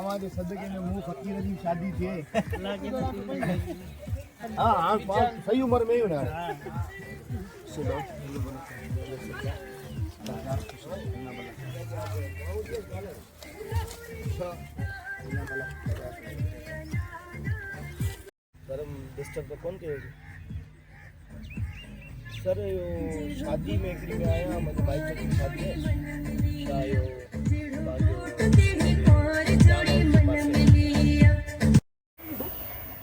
हमारे सदके में मुंह फकीर जी शादी थे हाँ हाँ सही उम्र में ही ना सर डिस्टर्ब कौन करेगी सर यो शादी में एक में आया मतलब भाई की शादी है शायो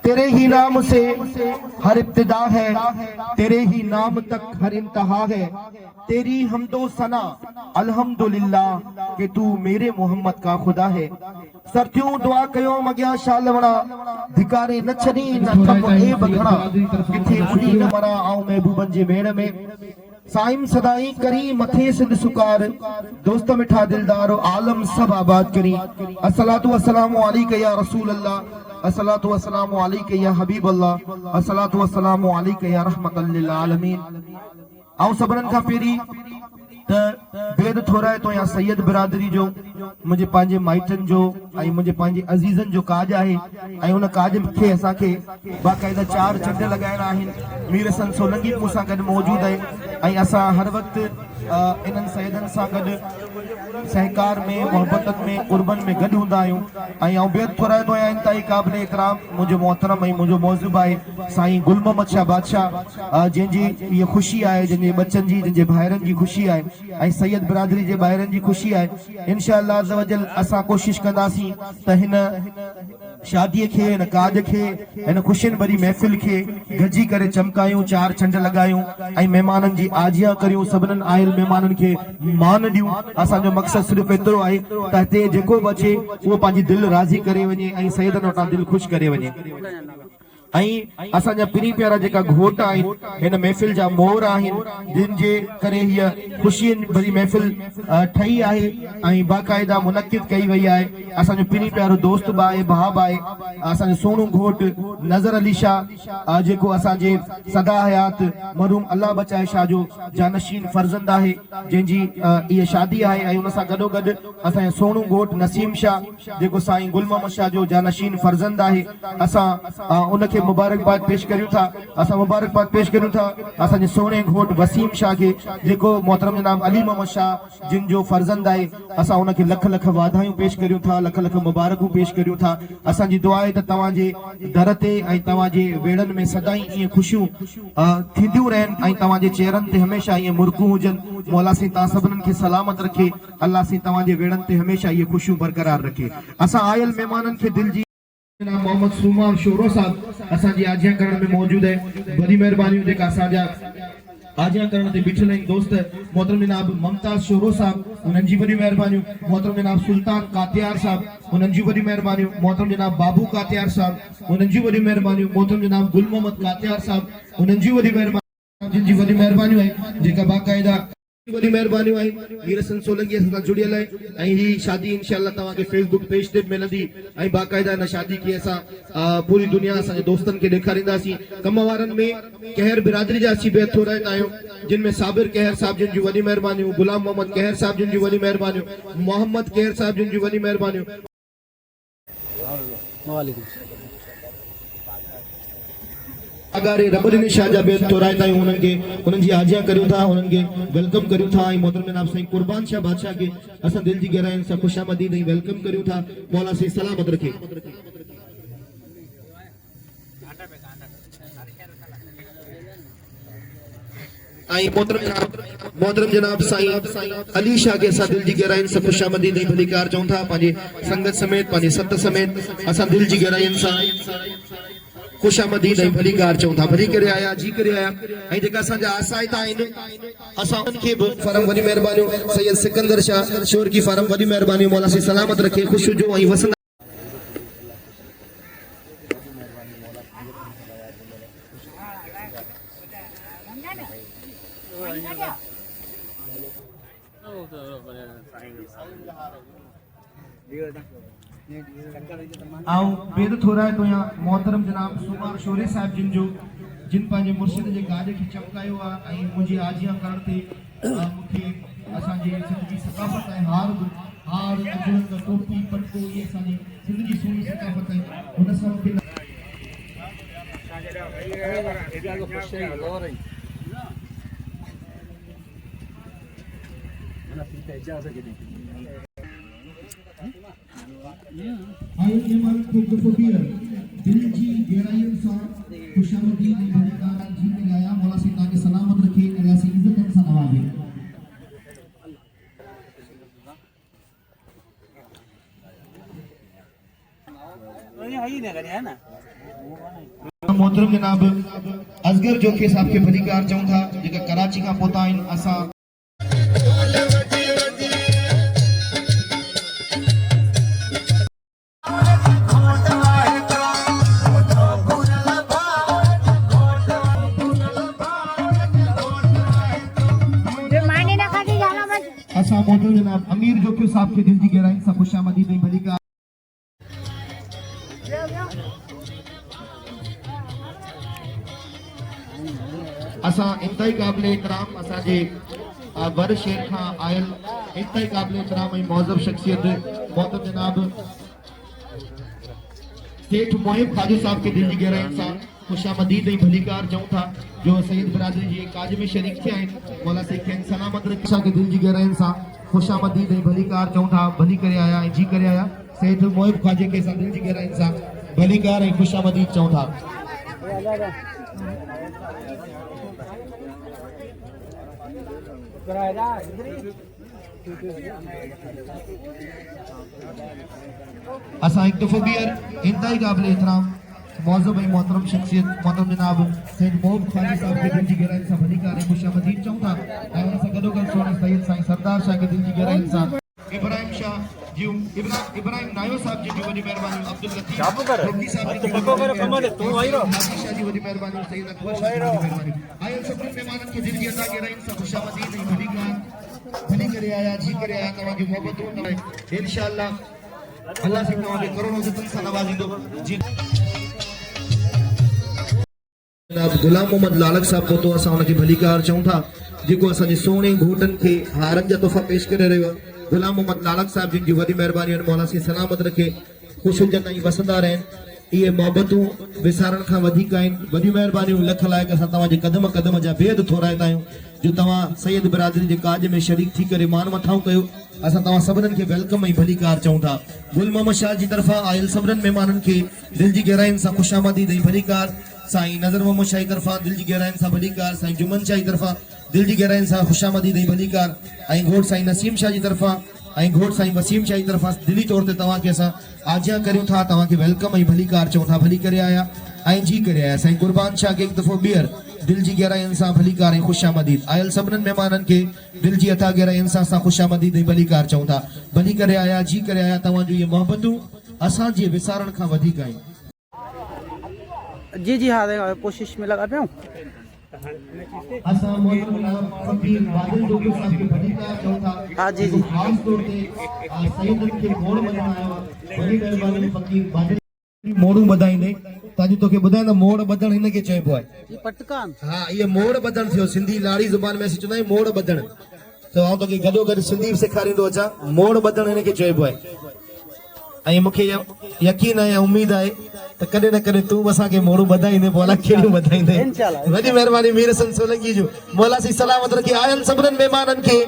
तेरे ही नाम से हर इब्तिदा है, तेरे ही नाम तक हर इंतहा है। तेरी हमदो सना अल्हम्दुलिल्लाह कि तू मेरे मोहम्मद का खुदा है। सर क्यों दुआ कयो मगिया शालवड़ा धिकारे न छनी न थम ए बखड़ा किथे उड़ी न मरा आऊं महबूबन जे मेड़ में साइम सदाई करी मथे सिंध सुकार दोस्त मिठा दिलदार आलम सब आबाद करी। अस्सलातु वस्सलामु अलैका या रसूल अल्लाह, अस्सलातु वस्सलामु अलैका या हबीब अल्लाह, अस्सलातु वस्सलामु अलैका या रहमतल लिल आलमीन। आऊं सबरन का पेरी बेद थोड़ा है तो यहाँ सैयद बिरादरी जो मुझे पांजे माइटन जो आई मुझे पांजे अजीजन जो काज है आई उन काज खे असा के बाकायदा 4 चंड लगाइणा आहिन। मीर सन सोलंगी मूंसां गॾु मौजूद है आई असा हर वक्त इनन सैयदन सां गॾु सहकार में मोहब्बत में कुर्बन में गॾु हूंदा आहियूं। आई आऊं बेद थोड़ा तो यहाँ इंतहाई क़ाबिल इकराम मुझे मोहतरम ऐं मुझो मौजूब है साईं गुल मोहम्मद शाह बादशाह जंहिंजी ये खुशी है जंहिंजे बच्चन जी जंहिंजे भाइरनि जी खुशी है ऐं सैयद बिरादरी जे ॿाहिरनि जी खुशी है। इंशाअल्लाह अज़्ज़ वजल असां कोशिश कंदासीं त हिन शादीअ खे हिन काज खे हिन खुशियुनि भरी महफ़िल खे गॾिजी करे चमकायूं 4 चंड लगायूं ऐं महिमाननि जी आजिया करियूं सभिनीनि आयल महिमाननि खे मान ॾियूं। असांजो मक़सद सिर्फ़ु एतिरो आहे त हिते जेको बि अचे उहो पंहिंजी दिलि राज़ी करे वञे ऐं सैयदनि वटां दिलि ख़ुशि करे वञे। ऐं असांजा पिरी प्यारा जेका घोट आहिनि हिन महफ़िल जा मोहर आहिनि जिन जे करे हीअ ख़ुशियुनि भरी महफ़िल ठही आहे ऐं बाक़ाइदा मुनक़िद कई वई आहे। असांजो पिरी प्यारो दोस्त बि आहे भाउ बि आहे असांजो सोनू घोट नज़र अली शाह जेको असांजे सदा हयात मरहूम अल्लाह बचाए शाह जो जानशीन फर्ज़ंद आहे जंहिंजी इहा शादी आहे ऐं उन सां गॾोगॾु असांजो सोनू घोट नसीम शाह जेको साईं गुल मोहम्मद शाह जो जानशीन फर्ज़ंद आहे। असां उनखे मुबारकबाद पेश करियूं था असां मुबारकबाद पेश करियूं था असांजे सोने घोट वसीम शाह खे जेको मोहतरम जनाब अली मोहम्मद शाह जिन जो फर्ज़ंद आहे। असां उनखे लख लख वाधायूं पेश करियूं था लख लख मुबारकूं पेश करियूं था। असांजी दुआ आहे त तव्हांजे दर ते ऐं तव्हांजे वेड़नि में सदाई ईअं ख़ुशियूं थींदियूं रहनि ऐं तव्हांजे चेहरनि ते हमेशह ईअं मुर्कूं हुजनि। मौला साईं तव्हां सभिनीनि खे सलामत रखे अल्लाह साईं तव्हांजे वेड़नि ते हमेशह इहे ख़ुशियूं बरक़रार रखे। असां आयल महिमाननि खे दिलि जी जनाब मोहम्मद सूमा शोरो साहब असांजी आजिया करण में मौजूद है बड़ी मेहरबानी जेका असांजा आजिया करण ते बिठल आहिनि दोस्त मोहतरम जनाब मुमताज शोरो साहब उन्हनि जी वॾी महिरबानियूं। मोहतरम जनाब सुल्तान कातियार साहब उन्हनि जी वॾी महिरबानियूं। मोहतरम जनाब बाबू कातियार साहब उन्हनि जी वॾी महिरबानियूं। मोहतरम जनाब गुल मोहम्मद कातियार साहब उन्हनि जी वॾी महिरबानी जिन जी वॾी महिरबानियूं आहिनि जेका बाक़ाइदा वॾी महिरबानियूं आहिनि। मीर सन सोलंगी सां जुड़ियल आहे ऐं ही शादी इंशाअल्लाह तव्हांखे फेसबुक पेज ते मिलंदी ऐं बाक़ाइदा हिन शादी खे असां पूरी दुनिया असांजे दोस्तनि खे ॾेखारींदासीं। कम वारनि में कहर बिरादरी जा असीं बेहद थोरा आहियूं जिन में साबिर कहर साहब जिन जी वॾी महिरबानियूं गुलाम मोहम्मद कहर साहब जिन जी वॾी महिरबानियूं मोहम्मद कहर साहब जिन जी वॾी महिरबानियूं। अगारे रबनी शाह जा बेद तोराए ताईं उन्हनि खे उन्हनि जी आजिया करियूं था उन्हनि खे वेलकम करियूं था ऐं मोहतरम जनाब साईं कुर्बान शाह बादशाह खे असां दिलि जी गहराइनि सां ख़ुशामदीद ऐं वेलकम करियूं था। मौला साईं सलामत रखे। ऐं मोहतरम जनाब साईं अली शाह के असां दिलि जी गहराइनि सां ख़ुशामदीद ऐं भलीकार चऊं था पंहिंजे संगत समेत पंहिंजे सत समेत असां दिलि जी गहराइनि सां खुशामदीद ऐं भलीकार चऊं था। भली करे आया जी करे आया ऐं जेका असांजा आसाइता आहिनि असां उन्हनि खे बि फरम वॾी महिरबानियूं। सैयद सिकंदर शाह शोर की फरम वॾी महिरबानियूं। मौला साईं सलामत रखे ख़ुशि हुजो ऐं वसंद आओ बेद थोड़ा है तो यहाँ मोहतरम जनाब सुमार शोरे साहब जिन पांजे मुर्शिद जे काज खे चमकायो आहे ऐं मुंहिंजी आजिया करण ते मूंखे असांजे सिंधी सकाफ़त ऐं हार अजरंग टोपी पटको इहे असांजी सिंध जी सोनी सकाफत है उन सां मूंखे आयो मेहमान खे गुफ़बीर दिल जी गहराइयुनि सां खुशामदीद ऐं भलीकार जी में आया मौला साईं तव्हांखे सलामत रखे ऐं रियासी इज़तनि सां नवाज़े मोहतरम जनाब असगर जोखे साहब खे भलीकार चऊं था जेका कराची खां पहुता आहिनि असां असां मोहतरम जनाब अमीर जोखे साहब खे दिल जी गहराइयुनि सां खुशामदीद ऐं भलीकार असां इंतहाई क़ाबिल एहतराम असांजे वर शहर खां आयल इंतहाई क़ाबिल एहतराम ऐं मौज़ब शख्सियत मोहतरम जनाब सेठ मोहिब ख़ाजू साहब खे दिल जी गहराइयुनि सां खुशामदीद ऐं भलीकार चऊं था जो सैयद बिरादरी जी काज में शरीक थिया आहिनि मौला साईं खे सलामत रखे खे दिल जी गहराइयुनि सां खुशामदीद ऐं भलीकार चऊं था भली करे आया ऐं जी करे आया सेठ मोहिब ख़ाजे खे असां दिल जी गहराइयुनि सां भलीकार ऐं खुशामदीद चऊं था असां हिकु दफ़ो ॿीहर इंतहाई क़ाबिल एहतराम मौज़ब ऐं मोहतरम शख्सियत मोहतरम जनाब सैयद मोहब ख़ाजी साहब खे दिल जी गहराइयुनि सां भलीकार ऐं खुशामदीद चऊं था ऐं हुन सां गॾोगॾु सोने सैयद साईं सरदार शाह खे दिल जी गहराइयुनि सां इब्राहिम शाह जी इब्राहिम नायो साहब जी वॾी महिरबानी अब्दुल लतीफ़ रोकी साहब जी शाह जी वॾी महिरबानी सैयद अकबर शाह जी वॾी महिरबानी आयल सभिनी महिमाननि खे दिल जी अता गहराइयुनि सां खुशामदीद ऐं भलीकार भली करे आया जी करे आया तव्हांजी मोहबतूं इंशाअल्लाह अल्लाह से तव्हांखे करोड़ों इज़तनि सां नवाज़ींदो जी जनाब गुलाम मोहम्मद लालक साहब पहुतो असां हुनखे भलीकार चऊं था जेको असांजे सोणे घोटनि खे हारनि जा तोहफ़ा पेश करे रहियो आहे गुलाम मोहम्मद लालक साहब जिन जी वॾी महिरबानी मौला साईं सलामत रखे ख़ुशि हुजनि ऐं वसंदा रहनि इहे मोहबतूं विसारण खां वधीक आहिनि वॾी महिरबानियूं लख लाइक़ असां तव्हांजे क़दम क़दम जा बेद थोराईंदा आहियूं जो तव्हां सैयद बिरादरी जे काज में शरीक थी करे मान मथाऊं कयो असां तव्हां सभिनीनि खे वेलकम ऐं भलीकार चऊं था गुल मोहम्मद शाह जी तरफ़ां आयल सभिनीनि महिमाननि खे दिल जी गहराइयुनि सां खुशामदीद ऐं भलीकार साईं नज़र मोहम्मद शाह जी तरफ़ां दिल जी गहराइयुनि सां भलीकार साईं जुमन शाह जी तरफ़ां दिल जी गहराइयुनि सां खुशामदीद ऐं भलीकार ऐं घोट साईं नसीम शाह जी तरफ़ां ऐं घोट साईं वसीम शाह जी तरफ़ां दिली तौर ते तव्हांखे असां आजिया करियूं था तव्हांखे वेलकम ऐं भलीकार चऊं था भली करे आया ऐं जी करे आया साईं कुर्बान शाह खे हिकु दफ़ो ॿीहर दिल जी गहराइयुनि सां भलीकार ऐं खुशामदीद आयल सभिनीनि महिमाननि खे दिल जी अता गहराइयुनि सां असां खुशामदीद ऐं भलीकार चऊं था भली करे आया जी करे आया तव्हां जूं इहे मोहबतूं असांजे विसारण खां वधीक आहिनि जी जी हाँ कोशिश में लगा पिया हूँ असां मोहतरम फकीर बादल जोगी साहब खे भलीकार चऊं था हाँ जी जी ख़ास तौर ते सैयदनि खे मोड़ ॿधाइण आयो आहे वॾी महिरबानी फकीर बादल मोड़ू ॿधाईंदे ताजो तोखे ॿुधायां त मोड़ ॿधण हिनखे चइबो आहे ये पटकान हा इहे मोड़ ॿधण थियो सिंधी लाड़ी ज़ुबान में असीं चवंदा आहियूं मोड़ ॿधण त आउं तोखे गॾोगॾु सिंधी सेखारींदो अचां मोड़ ॿधण हिनखे चइबो आहे ऐं मूंखे यकीन आहे उम्मीद आहे त कॾहिं न कॾहिं तूं असांखे मोड़ू ॿधाईंदे मौला कहिड़ियूं ॿधाईंदे वॾी महिरबानी मीर हसन सोलंकी जो मौला साईं सलामत रखे आयल सभिनीनि महिमाननि खे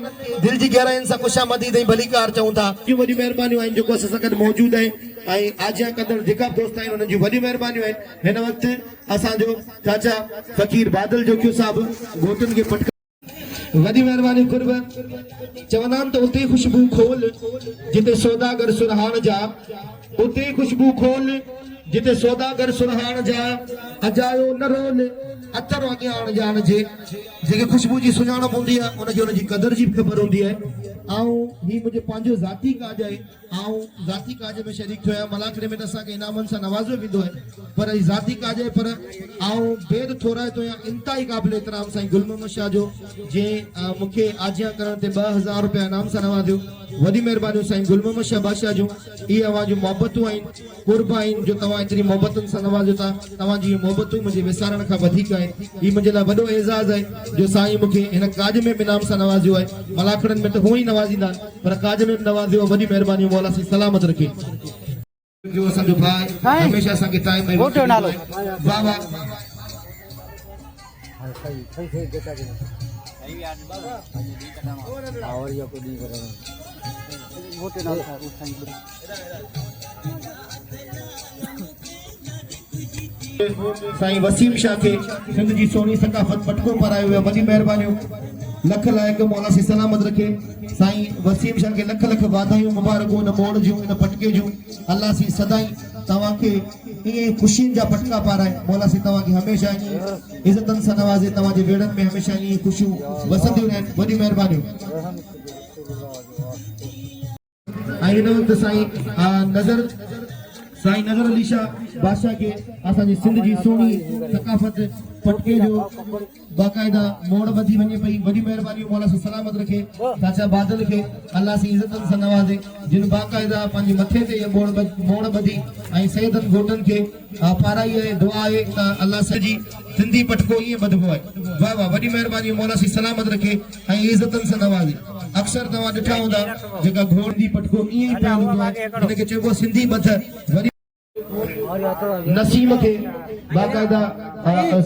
दिल जी गहराइयुनि सां खुशामदीद ऐं भलीकार चऊं था वॾी महिरबानियूं आहिनि जेको असां सां गॾु मौजूदु आहे ऐं आजिया कंदड़ जेका बि दोस्त आहिनि उन्हनि जूं वॾियूं महिरबानियूं आहिनि हिन वक़्तु असांजो चाचा फ़कीर बादल जोखियो साहिबु घोटुनि खे पटका वॾी महिरबानी कुर्ब चवंदा आहिनि त उते ख़ुशबू खोल जिते सौदागर सुरहान जा उते ख़ुशबू खोल जिते सौदागर सुरहान जा अजायो न रोल अतर अॻियां ॼाण जे जेके ख़ुशबू जी सुञाणप हूंदी आहे उनखे उनजी क़दर जी ख़बर हूंदी आहे ऐं ही मुंहिंजो पंहिंजो ज़ाती काज आहे ऐं ज़ाती काज में शरीक थियो आहियां मलाखड़े में त असांखे इनामनि सां नवाज़ियो वेंदो आहे पर ही ज़ाती काज आहे पर ऐं बेद थोराए थो या इंतहाई क़ाबिल एहतराम साईं गुल मोहम्मद शाह जो जंहिं मूंखे आजिया करण ते 2000 रुपया इनाम सां नवाज़ियो वॾी महिरबानियूं साईं गुल मोहम्मद शाह बादशाह जूं इहे अवां जूं मोहबतूं आहिनि कुर्ब आहिनि जो तव्हां एतिरी मोहबतुनि सां नवाज़ियो था तव्हांजी इहे मोहबतूं मुंहिंजे विसारण खां वधीक आहिनि हीउ मुंहिंजे लाइ वॾो एज़ाज़ आहे जो साईं मूंखे हिन काज में बि इनाम सां नवाज़ियो आहे मलाखड़नि में त हूअं ई नवाज़ींदा पर काज में बि नवाज़ियो वॾी महिरबानी मौला साईं सलामत रखे जो असांजो भाई साईं, हमेशा असांखे टाइम में वोट जो नालो। वाह वाह वोट जो नालो था, उस टाइम पर। साईं वसीम शाह के सिंध जी सोनी सकाफत पटको पारायो वियो वॾी महिरबानियूं लख लाइक़ मौला सी सलामत रखे साईं वसीम शाह के लख लख वाधायूं मुबारकूं इन मोड़ जूं इन पटके जूं अल्लाह सी सदाई तव्हांखे ईअं ख़ुशियुनि जा पटका पाराए मौला सी तव्हांखे हमेशह ईअं इज़तनि सां नवाज़े तव्हांजे वेड़नि में हमेशह ईअं ख़ुशियूं वसंदियूं रहनि वॾी महिरबानियूं ऐं हिन वक़्तु साईं नज़र अली शाह बादशाह के असांजी सिंध जी सोनी सकाफत पटके जो बाक़ायदा मोड़ ॿधी वञे पई वॾी महिरबानी मौला से सलामत रखे चाचा बादल के अल्लाह से इज़तनि सां नवाज़े जिन बाक़ायदा पंहिंजे मथे ते मोड़ ॿधी ऐं सैयदनि घोटनि खे पाराई आहे दुआ आहे त अल्लाह से जी सिंधी पटको ईअं ॿधबो आहे वाह वाह वॾी महिरबानी मौला से सलामत रखे ऐं इज़तनि सां नवाज़े अक्सर तव्हां ॾिठा हूंदा जेका घोड़ जी पटको ईअं ई पाइणो हूंदो आहे हिनखे चइबो सिंधी ॿध वॾी नसीम के बाकायदा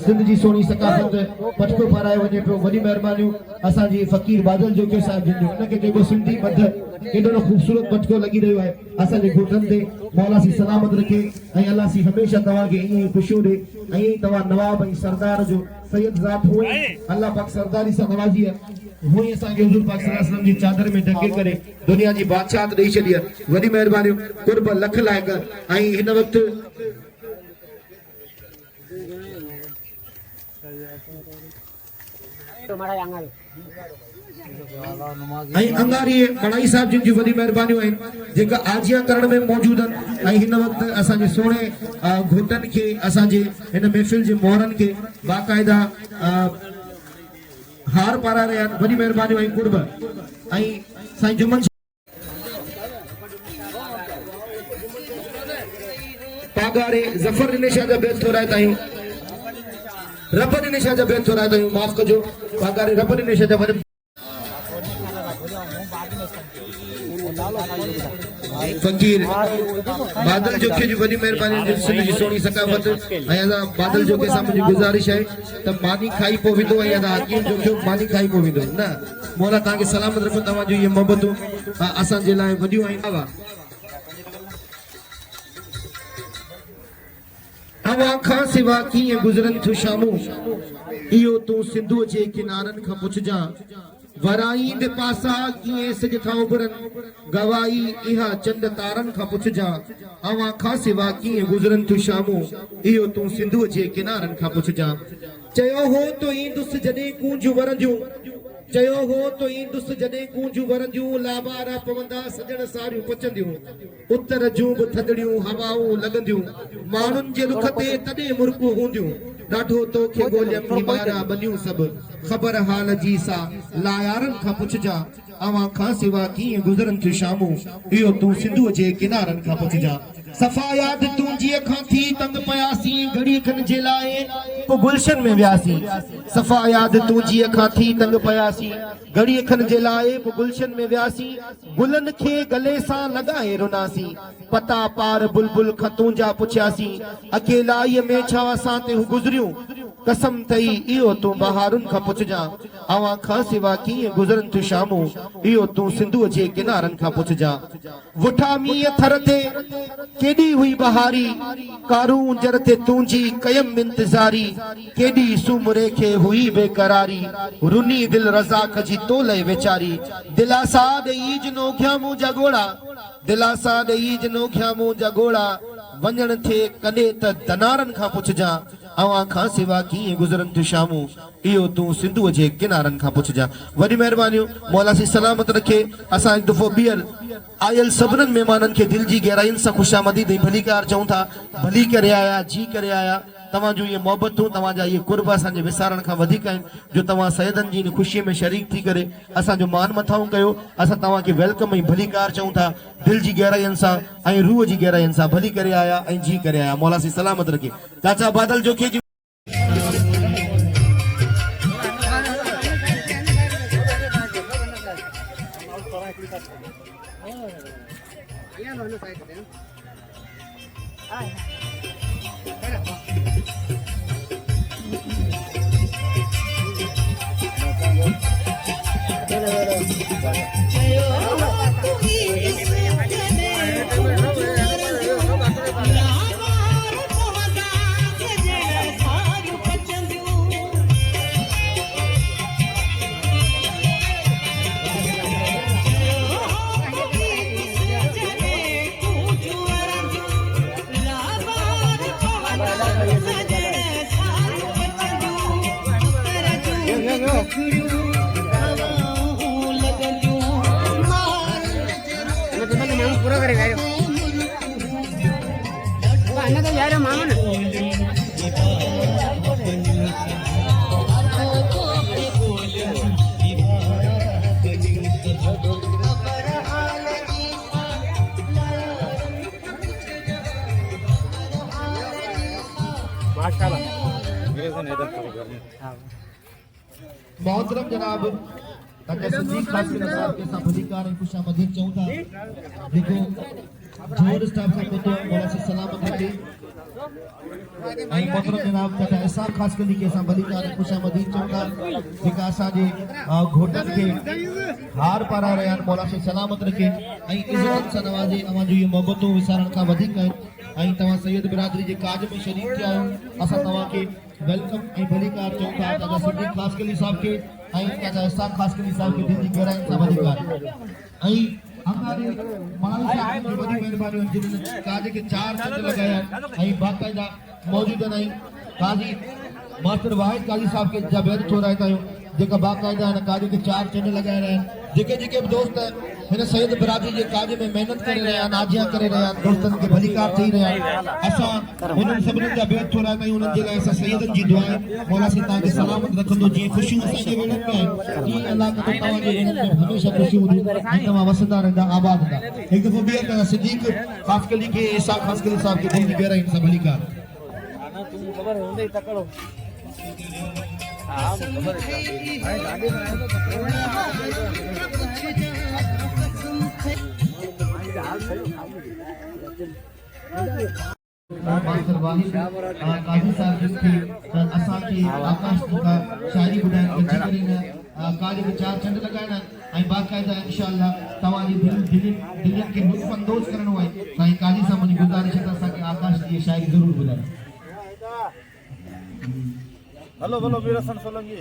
सिंध जी सोनी सकाफत पटको पाराए वञे पियो वॾी महिरबानियूं असांजी फ़कीर बादल जोके साहिब जिन जो उनखे जेको सिंधी ॿध केॾो ख़ूबसूरत पटको लॻी रहियो आहे असांजे घोटनि ते मौला सी सलामत रखे ऐं अल्लाह सी हमेशह तव्हांखे ईअं ई ख़ुशियूं ॾे ऐं ईअं ई तव्हां नवाब ऐं सरदार जो सैयद ज़ात हुए अल्लाह पाक सरदारी सां नवाज़ी आहे हुई असांखे हुज़ूर पाक सल्लल्लाहु अलैहि वसल्लम जी चादर में ढके करे दुनिया जी बादशाहत ॾेई छॾी आहे वॾी महिरबानियूं कुर्ब लख लाइक़ ऐं हिन वक़्तु ऐं अंगारी मड़ाई साहिब जिन जी वॾी महिरबानियूं आहिनि जेका आजिया करण में मौजूद आहिनि ऐं हिन वक़्तु असांजे सोणे घोटनि खे असांजे हिन महफ़िल जे मोहरनि खे बाक़ायदा हार पाराए रहिया आहिनि वॾी महिरबानियूं ऐं कुर्ब ऐं साईं जुमन पागारे ज़फर निशा जा बेत थोराए ताईं रब निशा जा बेत थोराए ताईं माफ़ कजो पागारे रब निशा जा वॾी फकीर बादल जोखे जी वॾी महिरबानी सिंध जी सोनी सकाफत ऐं असां बादल जोखे सां मुंहिंजी गुज़ारिश आहे त मानी खाई पोइ वेंदो ऐं असां हकीम जोखे मानी खाई पोइ वेंदो न मौला तव्हांखे सलामत रखो तव्हांजो इहे मोहबतूं असांजे लाइ वॾियूं आहिनि अवां खां सिवा कीअं गुज़रनि थियूं शामूं इहो तूं सिंधूअ जे किनारनि खां पुछजांइ वराईंदे पासा कीअं सिज था उभरनि गवाई इहा चंड तारनि खां पुछजांइ अवां खां सिवा कीअं गुज़रनि थियूं शामूं इहो तूं सिंधूअ जे किनारनि खां पुछजांइ चयो हो तो ईंदुसि जॾहिं कूंजूं वरंदियूं चयो हो तो ईंदुसि जॾहिं कूंजूं वरंदियूं लाबारा पवंदा सजण सारियूं पचंदियूं उतर जूं बि थदड़ियूं हवाऊं लॻंदियूं माण्हुनि जे रुख ते तॾहिं मुर्कूं हूंदियूं ॾाढो तोखे ॻोल्हियमि हिमारा बनियूं सभु ख़बर हाल जी सा लायारनि खां पुछजांइ अवां खां सिवा कीअं गुज़रनि थियूं शामूं इहो तूं सिंधूअ जे किनारनि खां पुछजांइ सफ़ा यादि तुंहिंजी अखां थी तंग पयासीं घड़ी खनि जे लाइ पोइ गुलशन में वियासीं सफ़ा यादि तुंहिंजी अखां थी तंग पयासीं घड़ी खनि जे लाइ पोइ गुलशन में वियासीं गुलनि खे गले सां लॻाए रुनासीं पता पार बुलबुल खां तुंहिंजा पुछियासीं अकेलाई में छा असां ते गुज़रियूं कसम तई इहो तूं बहारुनि खां पुछजांइ अवां खां सिवा कीअं गुज़रनि थियूं शामूं इहो तूं सिंधूअ जे किनारनि खां पुछजांइ वठा मींहं थर ते केॾी हुई बहारी कारूं जर ते तुंहिंजी कयम इंतज़ारी केॾी सूमरे खे हुई बेकरारी रुनी दिल रज़ाक जी तोले वेचारी दिलासा ॾेई जिनो घियामूं जा घोड़ा दिलासा ॾेई जिनो घियामूं जा घोड़ा वञण थे कॾहिं त दनारनि खां पुछजांइ अवां खां सिवा कीअं गुज़रनि थियूं शामूं इहो तूं सिंधूअ जे किनारनि खां पुछजांइ वॾी महिरबानियूं मौला सी सलामत रखे असां हिकु दफ़ो ॿीहर आयल सभिनीनि महिमाननि खे दिलि जी गहराइयुनि सां ख़ुशामदीद ऐं भलीकार चऊं था भली करे आया जी करे आया तव्हांजूं इहे मोहबतूं तव्हांजा इहे कुर्ब असांजे विसारण खां वधीक आहिनि जो तव्हां सैदनि जी इन ख़ुशीअ में शरीक थी करे असांजो मान मथाऊं कयो असां तव्हांखे वेलकम ऐं भलीकार चऊं था दिलि जी गहराइयुनि सां ऐं रूह जी गहराइयुनि सां भली करे आया ऐं जी करे आया मौला सी सलामत रखे चाचा बादल जोखे जी पूरा करेगा अन्ना तो यार मामा ना मोहतरम जनाब डॉक्टर सिद्दीक कासिम साहब के साथ अधिकार है खुश आमदीद चाहूंगा देखो जोर स्टाफ साहब को तो मोला से सलामत रखे आई मोहतरम जनाब डॉक्टर एहसान खास कली के साथ अधिकार है खुश आमदीद चाहूंगा जेका असांजे घोटन के हार पारा रहिया मोला से सलामत रखे आई इज्जत सां नवाजे अवां जो ये मोहब्बतों विसारण का वधिक है आई तवां सैयद बिरादरी जे काज में शरीक थिया आहियो असां तवां के वेलकम ऐं भलीकार चऊं था दादा सिद्दीक खासकली साहब के ऐं दादा एहसान खासकली साहब के दिल जी गहराई सां भलीकार ऐं हमारे माल साहब की बड़ी मेहरबानी जिन्होंने काज के 4 चंद लगाया ऐं बाकायदा मौजूद नहीं काजी मास्टर वाहिद काजी साहब के जबेर छोराए तायो जेका बाकायदा न काज के 4 चंद लगाए रहे जेके जेके दोस्त हिन सैयद बिरादरी जे काज में मेहनत करे रहिया नाजिया करे रहिया दोस्तन के भलीकार थी रहिया असां उन्हनि सभिनी जा बेत छोराए ताईं उन्हनि जे लाइ असां सैयदनि जी दुआ मौला से तव्हांखे सलामत रखंदो जीअं ख़ुशियूं असांजे वेड़नि में आहिनि तीअं अलाह करे तव्हांजे वेड़नि में हमेशह ख़ुशियूं हूंदियूं ऐं तव्हां वसंदा रहंदा आबाद हूंदा हिकु दफ़ो ॿीहर दादा सिद्दीक खासकली के इसा खासकली साहब के दिल जी गहराई सां भलीकार खबर होंदे ही तकड़ो मास्टर वाहिद काजी साहब जिनके असांखे आकाश का शायरी ॿुधाइण अची करे न काज में 4 चंड लगाइणा ऐं बाक़ाइदा इंशाअल्लाह तव्हांजी दिलनि खे लुत्फ़ अंदोज़ करणो आहे साईं काजी साहब मुंहिंजी गुज़ारिश आहे त असांखे आकाश जी शायरी ज़रूरु ॿुधायो हलो भलो वीरसन सोलंकी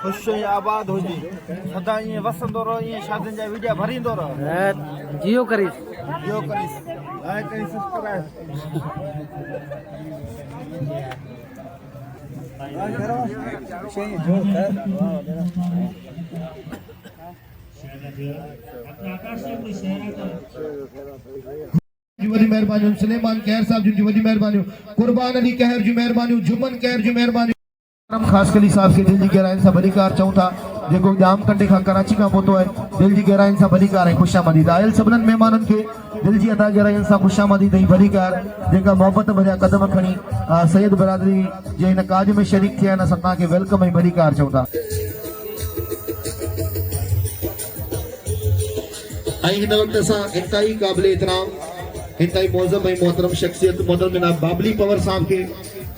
खुश हुई आबाद हुजी सदा ईअं वसंदो रहो ईअं शादियुनि जा वीडिया भरींदो रहो जियो करीस लाइक करी सब्सक्राइब जी वॾी महिरबानी सुलेमान कहर साहब जी वॾी महिरबानी कुर्बान अली कहर जी महिरबानी जुमन कहर जी महिरबानी खासकली साहब के दिल जी गहराई सां भलीकार चऊं था जेको जाम कंडे खां कराची खां पहुतो आहे दिल जी गहराई सां भलीकार ऐं ख़ुशामदीद आयल सभिनीनि महिमाननि खे दिल जी अदा गहराई सां ख़ुशामदीद ऐं भलीकार जेका मोहबत भरिया कदम खणी सैयद बिरादरी जे हिन काज में शरीक थिया आहिनि असां तव्हांखे वेलकम ऐं भलीकार चऊं था ऐं हिन वक़्तु असां इंतहाई क़ाबिल एतिराम इंतहाई मौज़म ऐं मोहतरम शख्सियत मोहतरम जनाब बाबली पवर साहब के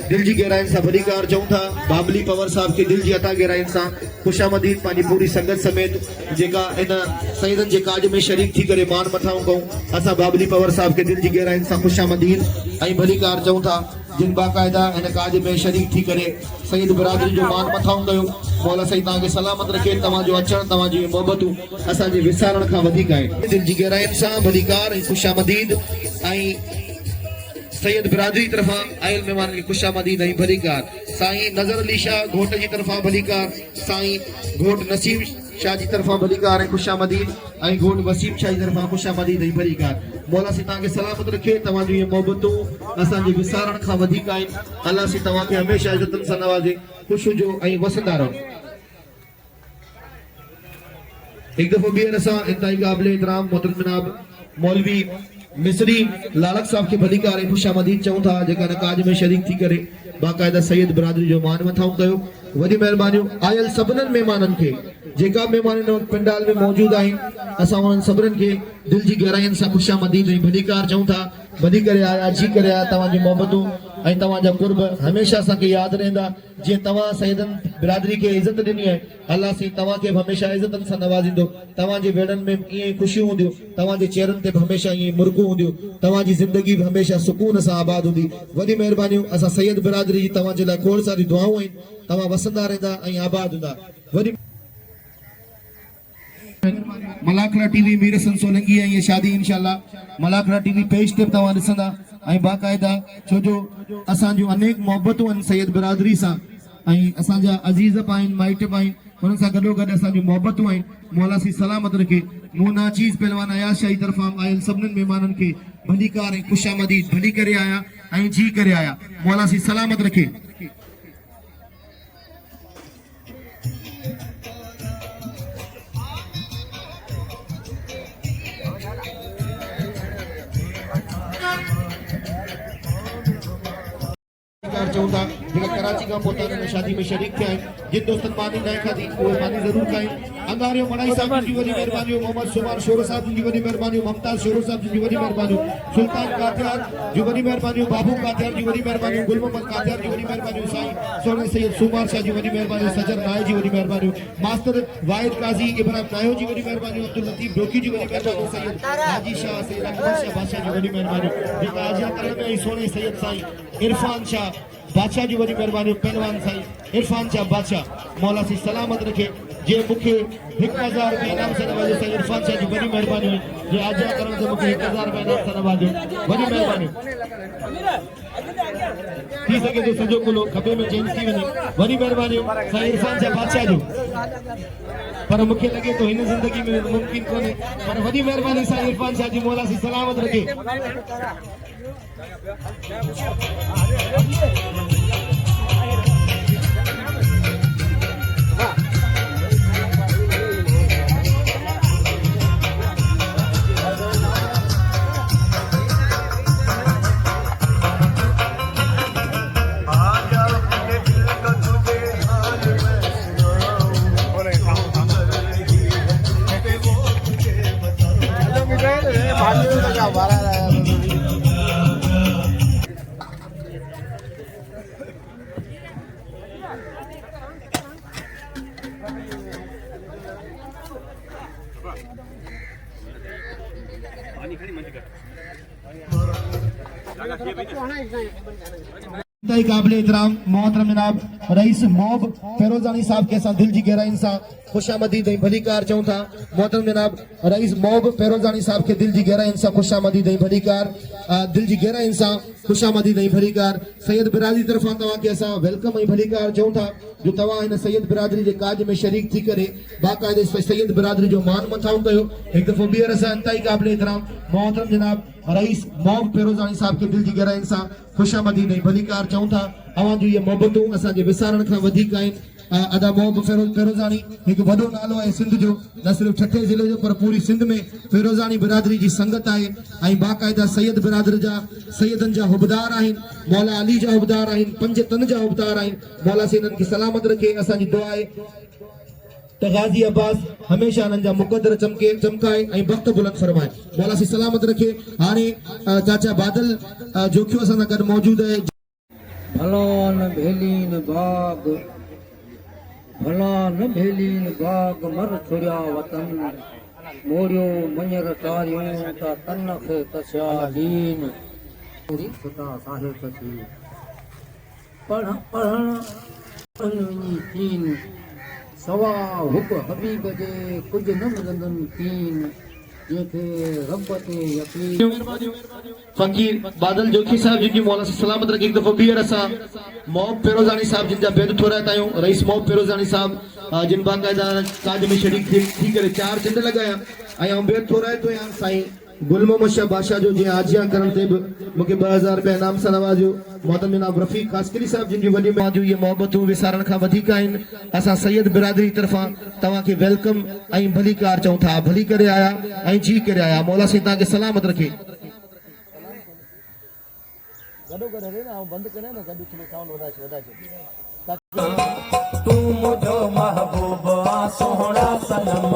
दिल जी गहराई सां भलीकार चऊं था बाबली पवर साहब के दिल जी अता गहराई सां ख़ुशामदीद पंहिंजी पूरी संगत समेत जेका इन सैयदनि जे काज में शरीक थी करे मान मथाऊं कयूं असां बाबली पवर साहब के दिल जी गहराई सां ख़ुशामदीद ऐं भलीकार चऊं था जिन बाकायदा इन काज में शरीक थी करे सैयद बिरादरी जो मान मथाऊं कयूं मौला साईं तव्हांखे सलामत रखे तव्हांजो अचणु तव्हांजी मोहबतूं असांजे विसारण खां वधीक आहिनि दिल जी गहराई सां भलीकार ऐं ख़ुशामदीद ऐं सैयद बिरादरी तरफा आयल मेहमान की खुशामदीद ऐं भलीकार साईं नज़र अली शाह घोट जी तरफा भलीकार साईं घोट नसीम शाह जी तरफा भलीकार ऐं खुशामदीद ऐं घोट वसीम शाह जी तरफा खुशामदीद ऐं भलीकार मौला से तव्हांखे सलामत रखे तव्हांजूं इहे मोहबतूं असांजे विसारण खां वधीक आहिनि अलाह से तव्हांखे हमेशह इज़तनि सां नवाज़े ख़ुशि हुजो ऐं वसंदा रहो हिकु दफ़ो ॿीहर असां इंतहाई क़ाबिल एतिराम मोहतरम जनाब मौलवी मिस्री लालक साहब के भलीकार ऐं ख़ुशामदीद चऊं था जेका न काज में शरीक थी करे बाकायदा सैयद बिरादरी जो मान मथाऊं कयो वॾी महिरबानियूं आयल सभिनीनि महिमाननि खे जेका महिमान हिन वक़्तु पंडाल में मौजूद आहिनि असां उन्हनि सभिनीनि खे दिल जी गहराइनि सां ख़ुशामदीद ऐं भलीकार चऊं था वधी करे आया जी करे आया तव्हांजी मोहबतूं ऐं तव्हांजा कुर्ब हमेशह असांखे यादि रहंदा जीअं तव्हां सैयदनि बिरादरी खे इज़त ॾिनी आहे अलाह साईं तव्हांखे बि हमेशह इज़तनि सां नवाज़ींदो तव्हांजे वेड़नि में ईअं ई ख़ुशियूं हूंदियूं तव्हांजे चेहरनि ते बि हमेशह ईअं मुर्गूं हूंदियूं तव्हांजी ज़िंदगी बि हमेशह सुकून सां आबाद हूंदी वॾी महिरबानियूं असां सैयद बिरादरी जी तव्हांजे लाइ खोड़ सारी दुआऊं आहिनि तव्हां वसंदा रहंदा ऐं आबाद हूंदा वॾी मलाखड़ा टीवी मीर हसन सोलंकी ऐं ये शादी इंशाल्लाह मलाखड़ा टीवी पेज ते तव्हां ॾिसंदा ऐं बाक़ाइदा छो जो असांजूं अनेक मोहबतूं आहिनि सैयद बिरादरी सां ऐं असांजा अज़ीज़ आहिनि माइट आहिनि हुननि सां गॾोगॾु असांजूं मोहबतूं आहिनि मौला सी सलामत रखे मूं नाचीज़ पहलवान अयाज़ शाही तरफ़ां आयल सभिनीनि महिमाननि खे भलीकार ऐं ख़ुशामदीद भली करे आया ऐं जी करे आया मौला सी सलामत रखे चौथा जेका कराची का पोताने में शादी में शरीक थे जिन दोस्तन पानी नहीं खाती वो पानी जरूर खाएं अंगारियों मनाई साहब जी वडी मेहरबानी मोहम्मद सुमार शोरो साहब जी वडी मेहरबानी मुमताज शोरो साहब जी वडी मेहरबानी सुल्तान कातियार जी वडी मेहरबानी बाबू कातियार जी वडी मेहरबानी गुल मोहम्मद कातियार जी वडी मेहरबानी साईं सोने सैयद सुमार शाह जी वडी मेहरबानी सजर नाय जी वडी मेहरबानी मास्टर वाहिद काजी इब्राहिम नायो जी वडी मेहरबानी अब्दुल लतीफ डोकी जी वडी मेहरबानी सैयद हाजी शाह सैयद अकबर शाह बादशाह जी वडी मेहरबानी जेका आजिया करण में सोने सैयद साईं इरफान शाह बादशाह जी वडी मेहरबानी पहलवान साईं इरफान शाह बादशाह मौला सी सलामत रखे जे मुखे 1000 रुपया इनाम से नवाजो साईं इरफान शाह जी वडी मेहरबानी जे आजा करण से मुखे 1000 रुपया इनाम से नवाजो वडी मेहरबानी थी सके तो सजो कुलो खबे में चेंज थी वने वडी मेहरबानी साईं इरफान शाह बादशाह जो पर मुखे लगे तो इन जिंदगी में मुमकिन कोने पर वडी मेहरबानी साईं इरफान शाह जी मौला सी सलामत रखे काबिल एहतराम मोहतरम जनाब रईस मौब फेरोजानी साहब के साथ दिल जी गहराइन सां खुशामदीद ऐं भलीकार चऊं था मोहतरम जनाब रईस मौब फेरोजानी साहब के दिल जी गहराइन सां खुशामदीद ऐं भलीकार दिल जी गहराइन सां खुशामदीद ऐं भलीकार सैयद बिरादरी तरफ़ां तव्हांखे असां वेलकम ऐं भलीकार चऊं था जो तव्हां हिन सैयद बिरादरी जे काज में शरीक थी करे बाक़ाइदे सैयद बिरादरी जो मान मथाऊं कयो हिकु दफ़ो ॿीहर असां इंतहाई क़ाबिल एहतराम मोहतरम जनाब रईस मौब फेरोजानी साहब के दिल जी गहराइन सां खुशामदीद ऐं भलीकार चऊं था अवां जूं इहे मोहबतूं असांजे विसारण खां वधीक आहिनि अदा मौब फेरोजानी हिकु वॾो नालो आहे सिंध जो न सिर्फ़ु ठठे ज़िले जो पर पूरी सिंध में फेरोजानी बिरादरी जी संगत आहे ऐं बाक़ाइदा सैयद बिरादर जा सैयदनि जा हुबदार आहिनि मौला अली जा हुबदार आहिनि 5 तन जा हुबदार आहिनि मौला से इन्हनि खे सलामत रखे असांजी दुआ आहे त गाज़ी अब्बास हमेशह हिननि जा मुक़दर चमकाए ऐं वक़्त बुलंद फरमाए मौला से सलामत रखे हाणे चाचा बादल जोखियो असां सां गॾु मौजूद आहे भलो न भेलीन बाग भला न भेलीन बाग मर छुरिया वतन मोड़ियो मञर टारियूं त तन खे तस्या दीन पूरी सुता साहिब कसी पढ़ण तीन सवा हुब हबीब जे कुछ न मिलंदन तीन जेके रब ते यकीन फकीर बादल जोखी साहब जी की मौला से सलामत रखे एक दफा ॿीहर असां मौब फेरोजानी साहब जिन जा बेद थोराए आहियूं रईस मौब फेरोजानी साहब जिन बाक़ाइदा काज में शरीक थी करे 4 चंड लॻाया ऐं बेद थोराए थो आहियां साईं गुल मोहम्मद शाह बादशाह जो जीअं आजिया करण ते बि मूंखे 2000 रुपया इनाम सां नवाज़ियो मोहतरम जनाब रफ़ीक कासकरी साहब जिन जी वॾी मौजूं इहे मोहबतूं विसारण खां वधीक आहिनि असां सैयद बिरादरी तरफ़ां तव्हांखे वेलकम ऐं भलीकार चऊं था भली करे आया ऐं जी करे आया मौला से तव्हांखे सलामत रखे तू मुझो महबूब सोहणा सनम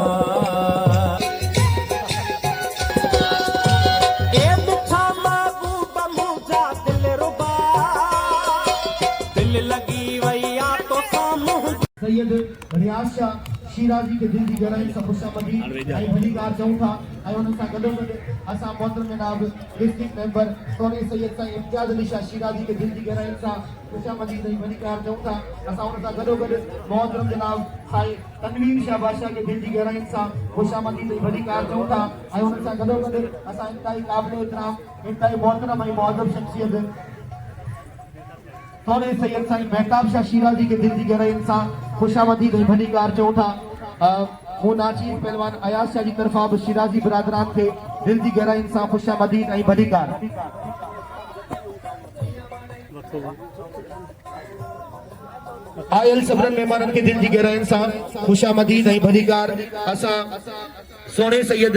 सैयद रियाज शाह शिराजी के दिल की गहराई से खुशामदीद ऐं भलीकार चऊं था ऐं उन सां गॾोगॾु असां मोहतरम जनाब डिस्ट्रिक्ट मेंबर सोने सैयद साईं इम्तियाज़ अली शाह शिराजी के दिल की गहराई सां खुशामदीद ऐं भलीकार चऊं था असां उन सां गॾोगॾु मोहतरम जनाब साईं तनवीर शाह बादशाह के दिल की गहराई सां खुशामदीद ऐं भलीकार चऊं था ऐं उन सां गॾोगॾु असां इंतहाई क़ाबिल एहतराम इंतहाई मोहतरम ऐं मुअज़्ज़ब शख्सियत सोने सैयद साईं महताब शाह शिराजी के दिल की गहराई सां खुशामदीद ऐं भलीकार चऊं था मु नाचीज़ पहलवान अयाज शाह जी तरफ़ां बि शिराजी बिरादरान खे दिल की गहराई सां खुशामदीद ऐं भलीकार आयल सभरन मेहमानन के दिल की गहराई सां खुशामदीद ऐं भलीकार असां सोने सैयद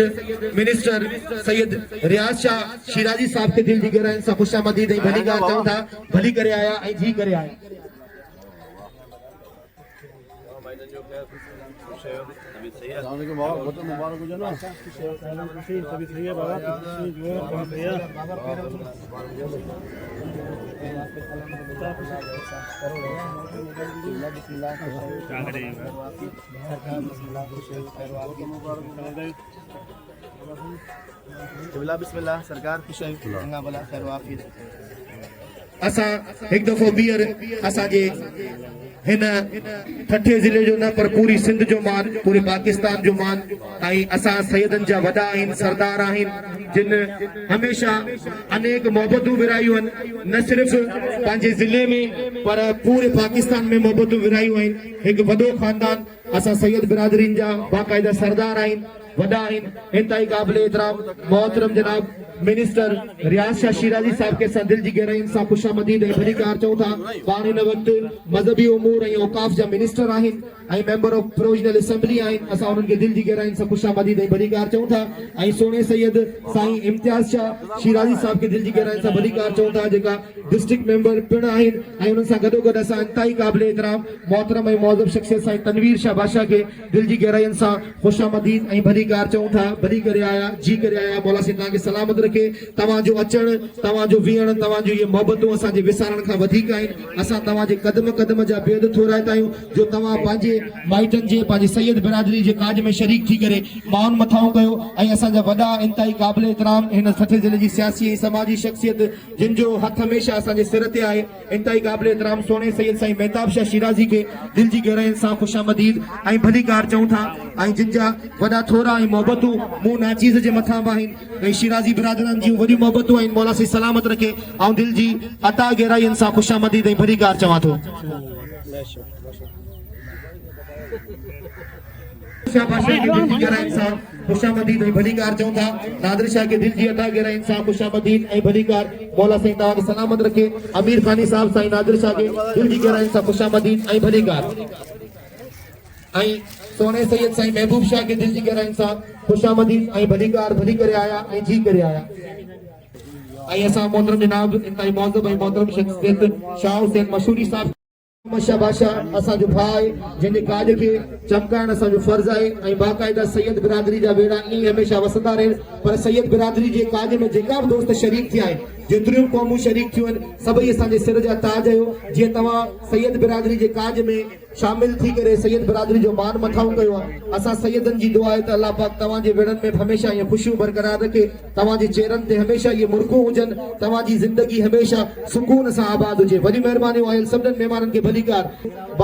मिनिस्टर सैयद रियाज शाह शिराजी साहब के दिल की गहराई सां खुशामदीद ऐं भलीकार चऊं था भली करे आया ऐं जी करे आया बिस्मिल्लाह सरकार खुश चंगा भला खैर वाफियत असां एक दफ़ो ॿीहर असांजे हिन ठठे ज़िले जो न पर पूरी सिंध जो मान पूरे पाकिस्तान जो मान ऐं असां सैयदनि जा वॾा आहिनि सरदार आहिनि जिन हमेशह अनेक मोहबतूं विरायूं आहिनि न सिर्फ़ पंहिंजे ज़िले में पर पूरे पाकिस्तान में मोहबतूं विरायूं आहिनि हिकु वॾो ख़ानदान असां सैयद बिरादरीन जा बाक़ाइदा सरदार आहिनि वॾा आहिनि इंतहाई क़ाबिल एहतराम मोहतरम जनाब मिनिस्टर रियाज शाह शिराजी साहब के सां दिल जी गहराई सां खुशामदीद ऐं भलीकार चऊं था पाण हिन वक़्तु मज़हबी उमूर ऐं औक़ाफ़ जा मिनिस्टर आहिनि ऐं मेंबर ऑफ प्रोविजनल असेंबली आहिनि असां उन्हनि खे दिल जी गहराई सां खुशामदीद ऐं भलीकार चऊं था ऐं सोने सैयद साईं इम्तियाज़ शाह शिराजी साहब के दिल जी गहराई सां भलीकार चऊं था जेका डिस्ट्रिक्ट मेंबर पिण आहिनि ऐं उन्हनि सां गॾोगॾु असां इंतहाई क़ाबिल एहतराम मोहतरम ऐं मुअज़्ज़ब शख्सियत साईं तनवीर शाह बादशाह के दिल जी गहराई सां खुशामदीद ऐं भलीकार चऊं था भली करे आया जी करे आया मौला साईं तव्हांखे सलामत रखे तव्हांजो अचण तव्हांजो विहण तव्हांजो इहे मोहबतूं असांजे विसारण खां वधीक आहिनि असां तव्हांजे क़दम क़दम जा बेद थोराईंदा आहियूं जो तव्हां पंहिंजे माइटनि जे पंहिंजे सैयद बिरादरी जे काज में शरीक थी करे माउन मथाऊं कयो ऐं असांजा वॾा इंतहाई क़ाबिल एहतराम हिन ठठे ज़िले जी सियासी ऐं समाजी शख्सियत जिन जो हथ हमेशह असांजे सिर ते आहे इंतहाई क़ाबिल एहतराम सोने सैयद साईं महताब शाह शिराजी खे दिल जी गहराई सां खुशामदीद ऐं भलीकार चऊं था ऐं जिन जा वॾा थोरा ऐं मोहबतूं मु नाचीज़ जे मथां बि आहिनि ऐं शिराजी बिरादरनि जूं वॾियूं मोहबतूं आहिनि मौला साईं सलामत रखे ऐं दिल जी अता गहराईअ सां खुशामदीद ऐं भलीकार चवां थो शाह बादशाह के दिल की गहराई सां खुशामदीद ऐं भलीकार चऊं था नादिर शाह के दिल जी अता गहराई सां खुशामदीद ऐं भलीकार मौला साईं तव्हांखे सलामत रखे अमीर खानी साहब साईं नादिर शाह के दिल जी गहराई सां खुशामदीद ऐं भलीकार ऐं सोने सैयद साईं महबूब शाह के दिल जी गहराई सां खुशामदीद ऐं भलीकार भली करे आया ऐं जी करे आया ऐं असां मोहतरम जनाब इंतहाई मुअज़्ज़ब ऐं मोहतरम शख्सियत शाह हुसैन मशहूरी साहब शाह बादशाह असांजो भाउ आहे जंहिंजे काज खे चमकाइण असांजो फर्ज़ आहे ऐं बाक़ाइदा सैयद बिरादरी जा बेड़ा ईअं ई हमेशह वसंदा रहनि पर सैयद बिरादरी जे काज में जेका बि दोस्त शरीक थिया आहिनि जेतिरियूं क़ौमूं शरीक थियूं आहिनि सभई असांजे सिर जा ताज आहियो जीअं तव्हां सैयद बिरादरी जे काज में शामिल थी करे सैयद बिरादरी जो मान मथाऊं कयो आहे असां सैयदनि जी दुआ आहे त अल्लाह पाक तव्हांजे वेड़नि में हमेशह इहे ख़ुशियूं बरक़रार रखे तव्हांजे चेहरनि ते हमेशह इहे मुर्कूं हुजनि तव्हांजी ज़िंदगी हमेशह सुकून सां आबाद हुजे वॾी महिरबानी आयल सभिनीनि महिमाननि खे भलीकार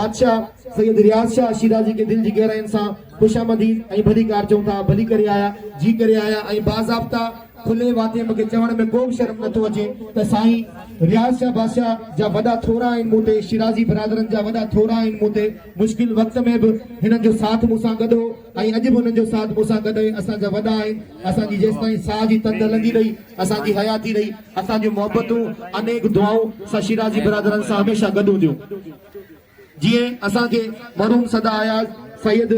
बादशाह सैयद रियाज शाह शिराजी के दिल जी गहराइनि सां खुशामदीद ऐं भलीकार चऊं था भली करे आया जी करे आया ऐं बाज़ाब्ता खुले वाते मूंखे चवण में को बि शर्म नथो अचे त साईं रियाज शाह बादशाह जा वॾा थोरा आहिनि मूं ते शिराजी बिरादरनि जा वॾा थोरा आहिनि मूं ते मुश्किल वक़्त में बि हिननि जो साथ मूं सां गॾु हो ऐं अॼु बि हुननि जो साथ मूं सां गॾु आहे असांजा वॾा आहिनि असांजी जेसिताईं साह जी तंद हलंदी रही असांजी हयाती रही असांजूं मोहबतूं अनेक दुआऊं सां शिराजी बिरादरनि सां हमेशह गॾु हूंदियूं जीअं असांखे मरहूम सदा आयाज़ सैयद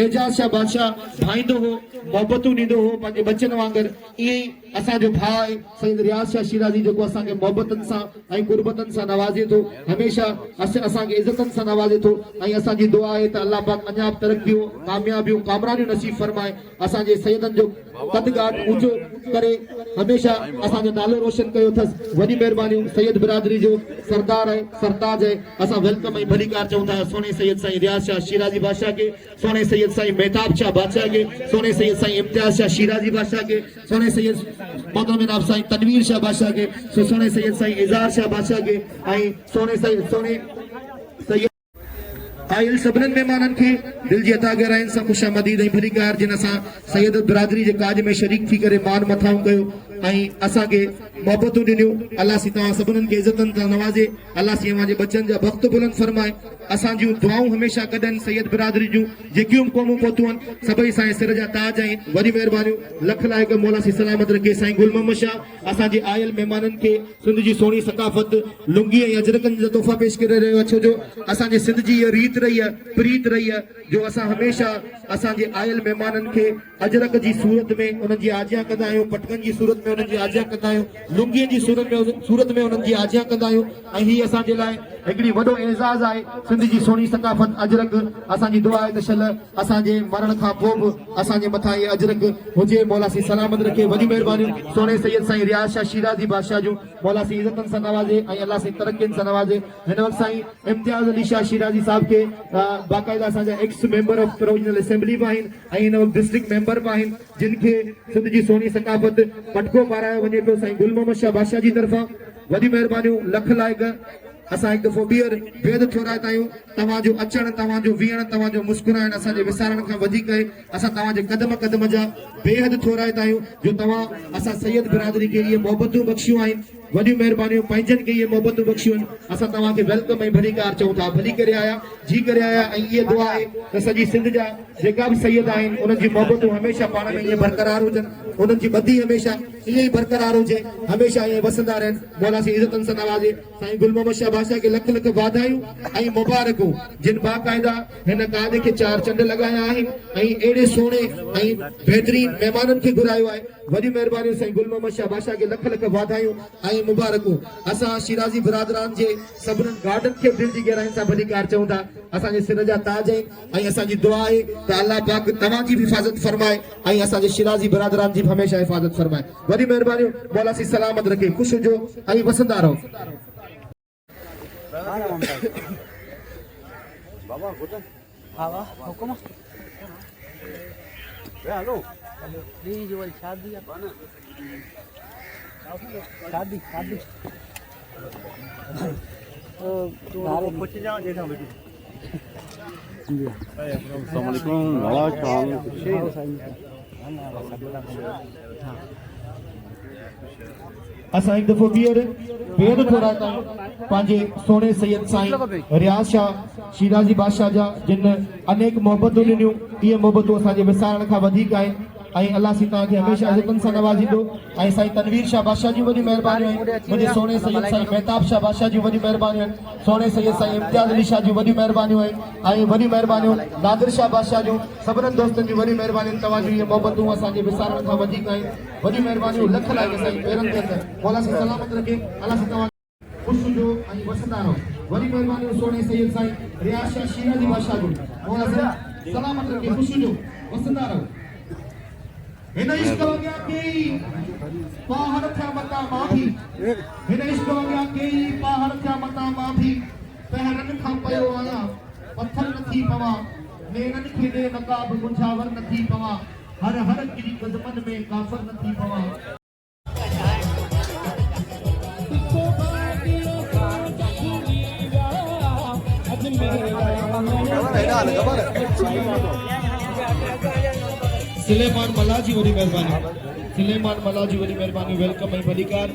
एजाज शाह बादशाह भाईंदो हो मोहबतूं ॾींदो हो पंहिंजे बचनि वांगुरु ईअं ई असांजो भाई सैयद रियाज शाह शिराजी जेको असांखे मोहब्बतन सां ऐं कुर्बतन सां नवाज़े थो हमेशा असांखे इज़तन सां नवाज़े थो ऐं असांजी दुआ आहे त अल्लाह पाक अञा तरक़ियूं कामयाबियूं कामरानियूं नसीब फरमाए असांजे सैयदनि जो कदगाट ऊंचो करे हमेशा असांजो नालो रोशन कयो अथसि वॾी महिरबानी सैयद बिरादरी जो सरदार आहे सरताज आहे असां वेलकम ऐं भलीकार चऊं था सोने सैयद साईं रियाज शाह शिराजी बादशाह के सोने सैयद साईं मेहताब शाह बादशाह के सोने सैयद साईं इम्तियाज शाह शिराजी बादशाह के सोने सैयद मोहतरम जनाब साईं तनवीर शाह बादशाह के सोने सैयद साईं इज़हार शाह बादशाह के ऐं सोने सैयद आयल सभिनीनि महिमाननि खे दिल जी अता गहराइनि सां ख़ुशि आमदीद ऐं भलीकार जिन असां सैयद बिरादरी जे काज में शरीक थी करे मान मथाऊं कयो ऐं असांखे मोहबतूं ॾिनियूं अल्लाह सी तव्हां सभिनीनि खे इज़तनि सां नवाज़े अल्लाह सी अव्हां जे बचनि जा वक़्तु बुलंद फरमाए असांजूं दुआऊं हमेशा कढनि सैयद बिरादरी जूं जेकियूं क़ौमूं पहुतूं आहिनि सभई साईं सिर जा ताज आहिनि वॾी महिरबानियूं लख लाइक़ मौला सी सलामत रखे साईं गुल मोहम्मद शाह असांजे आयल महिमाननि खे सिंध जी सोणी सकाफ़त लुंगी ऐं अजरकनि जा तोहफ़ा पेश करे रहियो आहे छो जो असांजे सिंध जी इहा रीत रही आहे प्रीत रही आहे जो असां हमेशा असांजे आयल महिमाननि खे अजरक जी सूरत में उन्हनि जी आजियां कंदा आहियूं पटकनि जी सूरत में उन्हनि जी आजियां कंदा आहियूं लुंगीअ जी सूरत में उन्हनि जी आजियां कंदा आहियूं ऐं हीअ असांजे लाइ हिकिड़ी वॾो एज़ाज़ आहे सिंध जी सोणी सकाफ़त अजरक असांजी दुआ आहे त शल असांजे मरण खां पोइ बि असांजे मथां इहे अजरक हुजे मौला सी सलामत रखे वॾी महिरबानियूं सोने सैयद साईं रियाज शाह शिराजी बादशाह जूं मौला सी इज़तनि सां नवाज़े ऐं अल्लाह सी तरक़ियुनि सां नवाज़े हिन वक़्तु साईं इम्तियाज़ अली शाह शिराजी साहिब खे बाक़ाइदा असांजा ex member of provisional assembly बि आहिनि ऐं हिन वक़्तु डिस्ट्रिक्ट मेंबर बि आहिनि जिन खे सिंध जी सोणी सकाफ़त पटको पारायो वञे पियो साईं गुल मोहम्मद शाह बादशाह जी तरफ़ां वॾी महिरबानियूं लख लाइक़ असां हिकु दफ़ो ॿीहर बेद थोराईंदा आहियूं तव्हांजो अचणु तव्हांजो विहणु तव्हांजो मुस्कुराइणु असांजे विसारण खां वधीक आहे असां तव्हांजे क़दम क़दम जा बेहद थोराईंदा आहियूं जो तव्हां असां सैयद बिरादरी खे इहे मोहबतूं बख़्शियूं आहिनि वॾियूं महिरबानियूं पंहिंजनि खे इहे मोहबतूं बख़्शियूं आहिनि असां तव्हांखे वेलकम ऐं भलीकार चऊं था भली करे आया जी करे आया ऐं इहा दुआ आहे त सॼी सिंध जा जेका बि सैयद आहिनि उन्हनि जी मोहबतूं हमेशह पाण में ईअं बरक़रार हुजनि उन्हनि जी ॿधी हमेशह ईअं ई बरक़रार हुजे हमेशह ईअं वसंदा रहनि मौला सी इज़तनि सां नवाज़े साईं गुल मोहम्मद शाह बादशाह खे लख लख वाधायूं ऐं मुबारकूं जिन बाक़ाइदा हिन काद खे 4 चंड लॻाया आहिनि ऐं अहिड़े सुहिणे ऐं बहितरीन महिमाननि खे घुरायो आहे वॾी महिरबानी साईं गुल मोहम्मद शाह बादशाह खे लख लख वाधायूं ऐं मुबारकूं असां शिराजी बिरादरान जे सभिनीनि गार्डन खे दिल जी गहराइनि सां भलीकार चऊं था असांजे सिर जा ताज आहिनि ऐं असांजी दुआ आहे त अल्लाह पाक तव्हांजी बि हिफ़ाज़त फरमाए ऐं असांजे शिराजी बिरादरान जी बि हमेशह हिफ़ाज़त फरमाए वॾी महिरबानियूं मौला सी सलामत रखे ख़ुशि हुजो ऐं वसंदा रहो असां हिकु दफ़ो ॿीहर बेद थोराईंदा आहियूं पंहिंजे सोने सैयद साईं रियाज शाह शिराजी बादशाह जा जिन अनेक मोहबतूं ॾिनियूं इहे मोहबतूं असांजे विसारण खां वधीक आहिनि ऐं अल्लाह सी तव्हांखे हमेशह इज़तनि सां नवाज़ींदो ऐं साईं तनवीर शाह बादशाह जी वॾी महिरबानियूं आहिनि मुंहिंजे सोने सैयद साईं मेहताब शाह बादशाह जी वॾी महिरबानियूं आहिनि सोने सैयद साईं इम्तियाज़ अली शाह जी वॾी महिरबानियूं आहिनि ऐं वॾी महिरबानियूं नादिर शाह बादशाह जूं सभिनीनि दोस्तनि जी वॾी महिरबानियूं तव्हांजूं इहे मोहबतूं असांजे विसारण खां वधीक आहिनि वॾी महिरबानियूं लख लाइक़ साईं पेरनि ते अंदरि मौला सी सलामत रखे अल्लाह सी तव्हां ख़ुशि हुजो ऐं वसंदा रहो वॾी महिरबानियूं सोने सैयद साईं रियाज शाह शिराजी बादशाह जूं मौला सी सलामत रखे ख़ुशि हुजो वसंदा रहो हिन इश्क वॻिया कई पहाड़ थिया मता माफ़ी हिन इश्क वॻिया कई पहाड़ थिया मता माफ़ी पहिरनि खां पियो आहियां पथर नथी पवां नेरनि खे ॾे नक़ाब मुंझावर नथी पवां हर हर किरी क़दमनि में काफ़र नथी पवां सुलेमान मलाजी वॾी महिरबानी सुलेमान मलाजी वॾी महिरबानी वेलकम ऐं भलीकार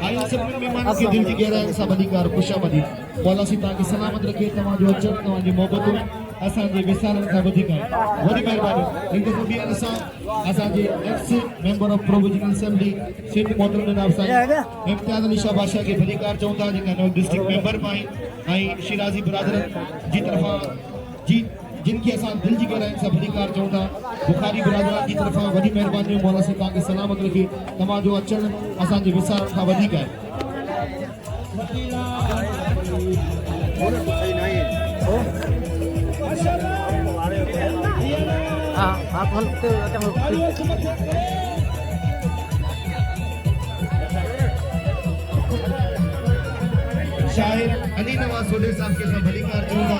आया सभिनी महिमाननि खे दिल जी गहराइनि सां भलीकार ख़ुशामदीद मौला सी तव्हांखे सलामत रखे तव्हांजो अचणु तव्हांजी मोहबतूं असांजे विसारण खां वधीक आहिनि वॾी महिरबानी हिकु दफ़ो ॿीहर असां असांजे ex member of provisional assembly Sindh मोहतरम जनाब साईं इम्तियाज़ अली शाह बादशाह खे भलीकार चऊं था जेका डिस्ट्रिक्ट मेंबर बि आहिनि ऐं शिराजी बिरादरनि जी तरफ़ां जिन के असां दिल जी गहराई सां भलीकार चऊं था बुखारी बिरादरान जी तरफ़ां वॾी महिरबानी मौला साईं तव्हांखे सलामत रखे तव्हांजो अचणु असांजे विसारण खां वधीक आहे शायर अली नवाज सोढे साहब के असां भलीकार चऊं था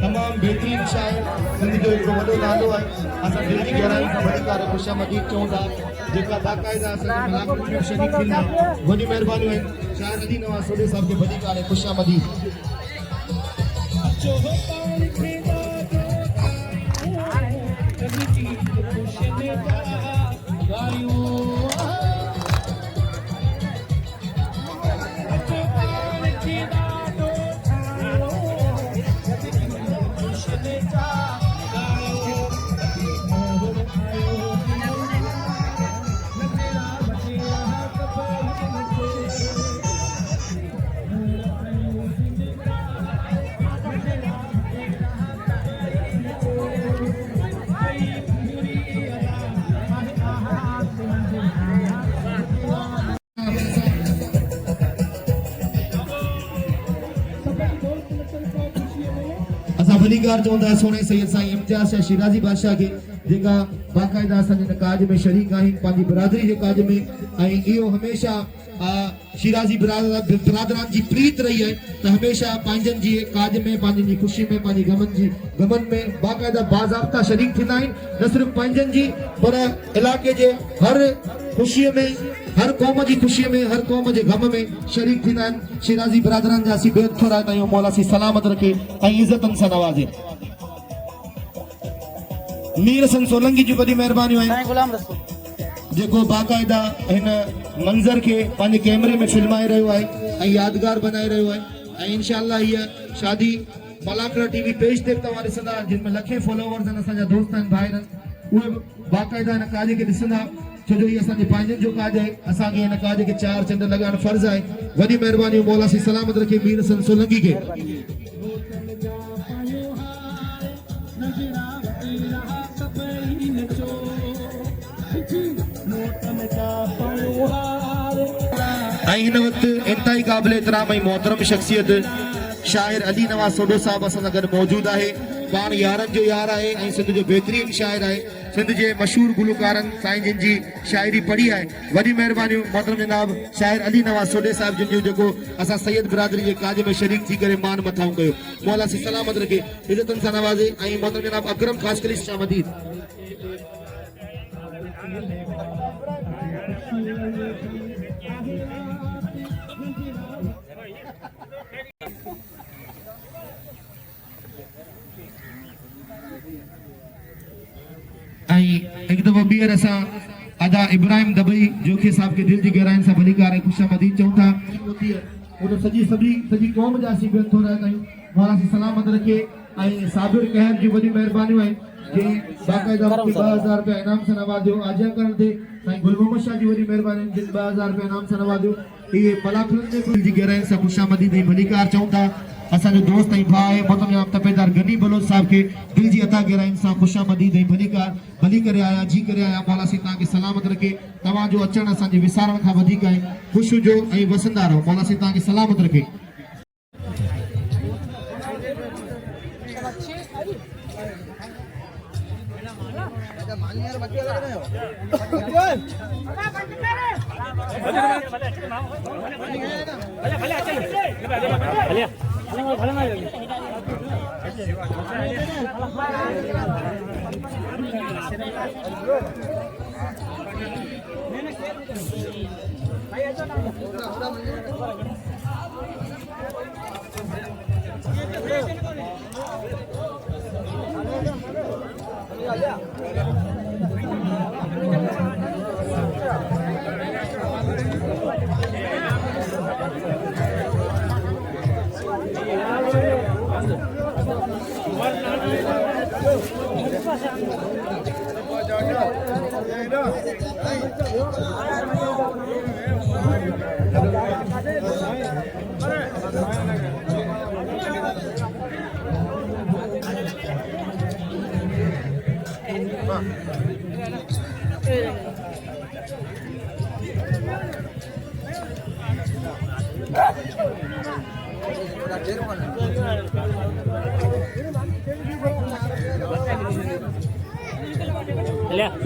तमाम बेहतरीन शायर सिंध जो हिकिड़ो वॾो नालो आहे असां दिल जी गहराई सां भलीकार ख़ुशामदीद चऊं था जेका बाक़ाइदा असांजे मुलाक़ात में शरीक थींदा वॾी महिरबानियूं आहिनि शायर अली नवाज सोढे साहब खे भलीकार ख़ुशामदीद असां भलीकार चऊं था सोने सैयद साईं इम्तियाज़ शाह शिराज़ी बादशाह खे जेका बाक़ाइदा असांजे हिन काज में शरीक आहिनि पंहिंजी बिरादरी जे काज में ऐं इहो हमेशा शिराज़ी बिरादरान जी प्रीत रही है त हमेशा पंहिंजनि जी काज में पंहिंजनि जी ख़ुशी में पंहिंजी गमन में बाक़ाइदा बाज़ाब्ता शरीक थींदा आहिनि न सिर्फ़ु पंहिंजनि जी पर इलाइक़े जे हर ख़ुशीअ में हर क़ौम जी ख़ुशीअ में हर क़ौम जे गम में शरीक थींदा आहिनि शिराज़ी बिरादरान जा असीं बेहद थोरा आहियूं मौला सी सलामत रखे ऐं इज़तनि सां नवाज़े मीर हसन सोलंकी जी वॾी महिरबानियूं आहिनि जेको बाक़ाइदा हिन मंज़र खे पंहिंजे कैमरे में फिल्माए रहियो आहे ऐं यादगार बनाए रहियो आहे ऐं इंशाअल्लाह हीअ शादी मलाकड़ा टीवी पेज ते बि तव्हां ॾिसंदा जिन में लखे फॉलोवर्स आहिनि असांजा दोस्त आहिनि भाइर आहिनि उहे बाक़ाइदा हिन काज खे ॾिसंदा छो जो हीअ असांजे पंहिंजनि जो काज आहे असांखे हिन काज खे 4 चंड लॻाइणु फर्ज़ आहे वॾी महिरबानी मौला सी सलामत रखे मीर हसन सोलंकी खे ऐं हिन वक़्तु इंतहाई क़ाबिल एतिराम ऐं मोहतरम शख़्सियत शाइर अली नवाज सोढो साहब असां सां गॾु मौजूदु आहे पाण यारनि जो यार आहे ऐं सिंध जो बहितरीन शाइर आहे सिंध जे मशहूर गुलकारनि साईं जिन जी शाइरी पढ़ी आहे वॾी महिरबानियूं मोहतरम जनाब शाइर अली नवाज सोढे साहब जिन जो जेको असां सैयद बिरादरी जे काज में शरीक थी करे मान मथाऊं कयो मौला सी सलामत रखे इज़तनि सां नवाज़े ऐं मोहतरम जनाब अकरम ख़ासकरी शामदीद एक दफ़ो ॿीहर असां अदा इब्राहिम दबई जोखे साहब के दिल जी गहराइनि सां भलीकार ऐं ख़ुशामदीद चऊं था उन सॼी क़ौम जा असीं बेहद थोरा आहियूं मौला सी सलामत रखे ऐं साबिर कहर जी वॾी महिरबानियूं आहिनि जे बाक़ाइदा 2000 रुपया इनाम सां नवाज़ियो आजिया करण ते साईं गुल मोहम्मद शाह जी वॾी महिरबानी जिन 2000 रुपया इनाम सां नवाज़ियो इहे मलाखुनि जे दिल जी गहराइनि सां ख़ुशामदीद ऐं भलीकार चऊं था असांजो दोस्त ऐं भाउ आहे मोहतरम जनाब तपेदार गनी बलोच साहब खे दिल जी अता गहराइनि सां ख़ुशामदीद ऐं भली करे आया जी करे आया मौला सी तव्हांखे सलामत रखे तव्हांजो अचणु असांजे विसारण खां वधीक आहे ख़ुशि हुजो ऐं वसंदा रहो मौला सी तव्हांखे सलामत रखे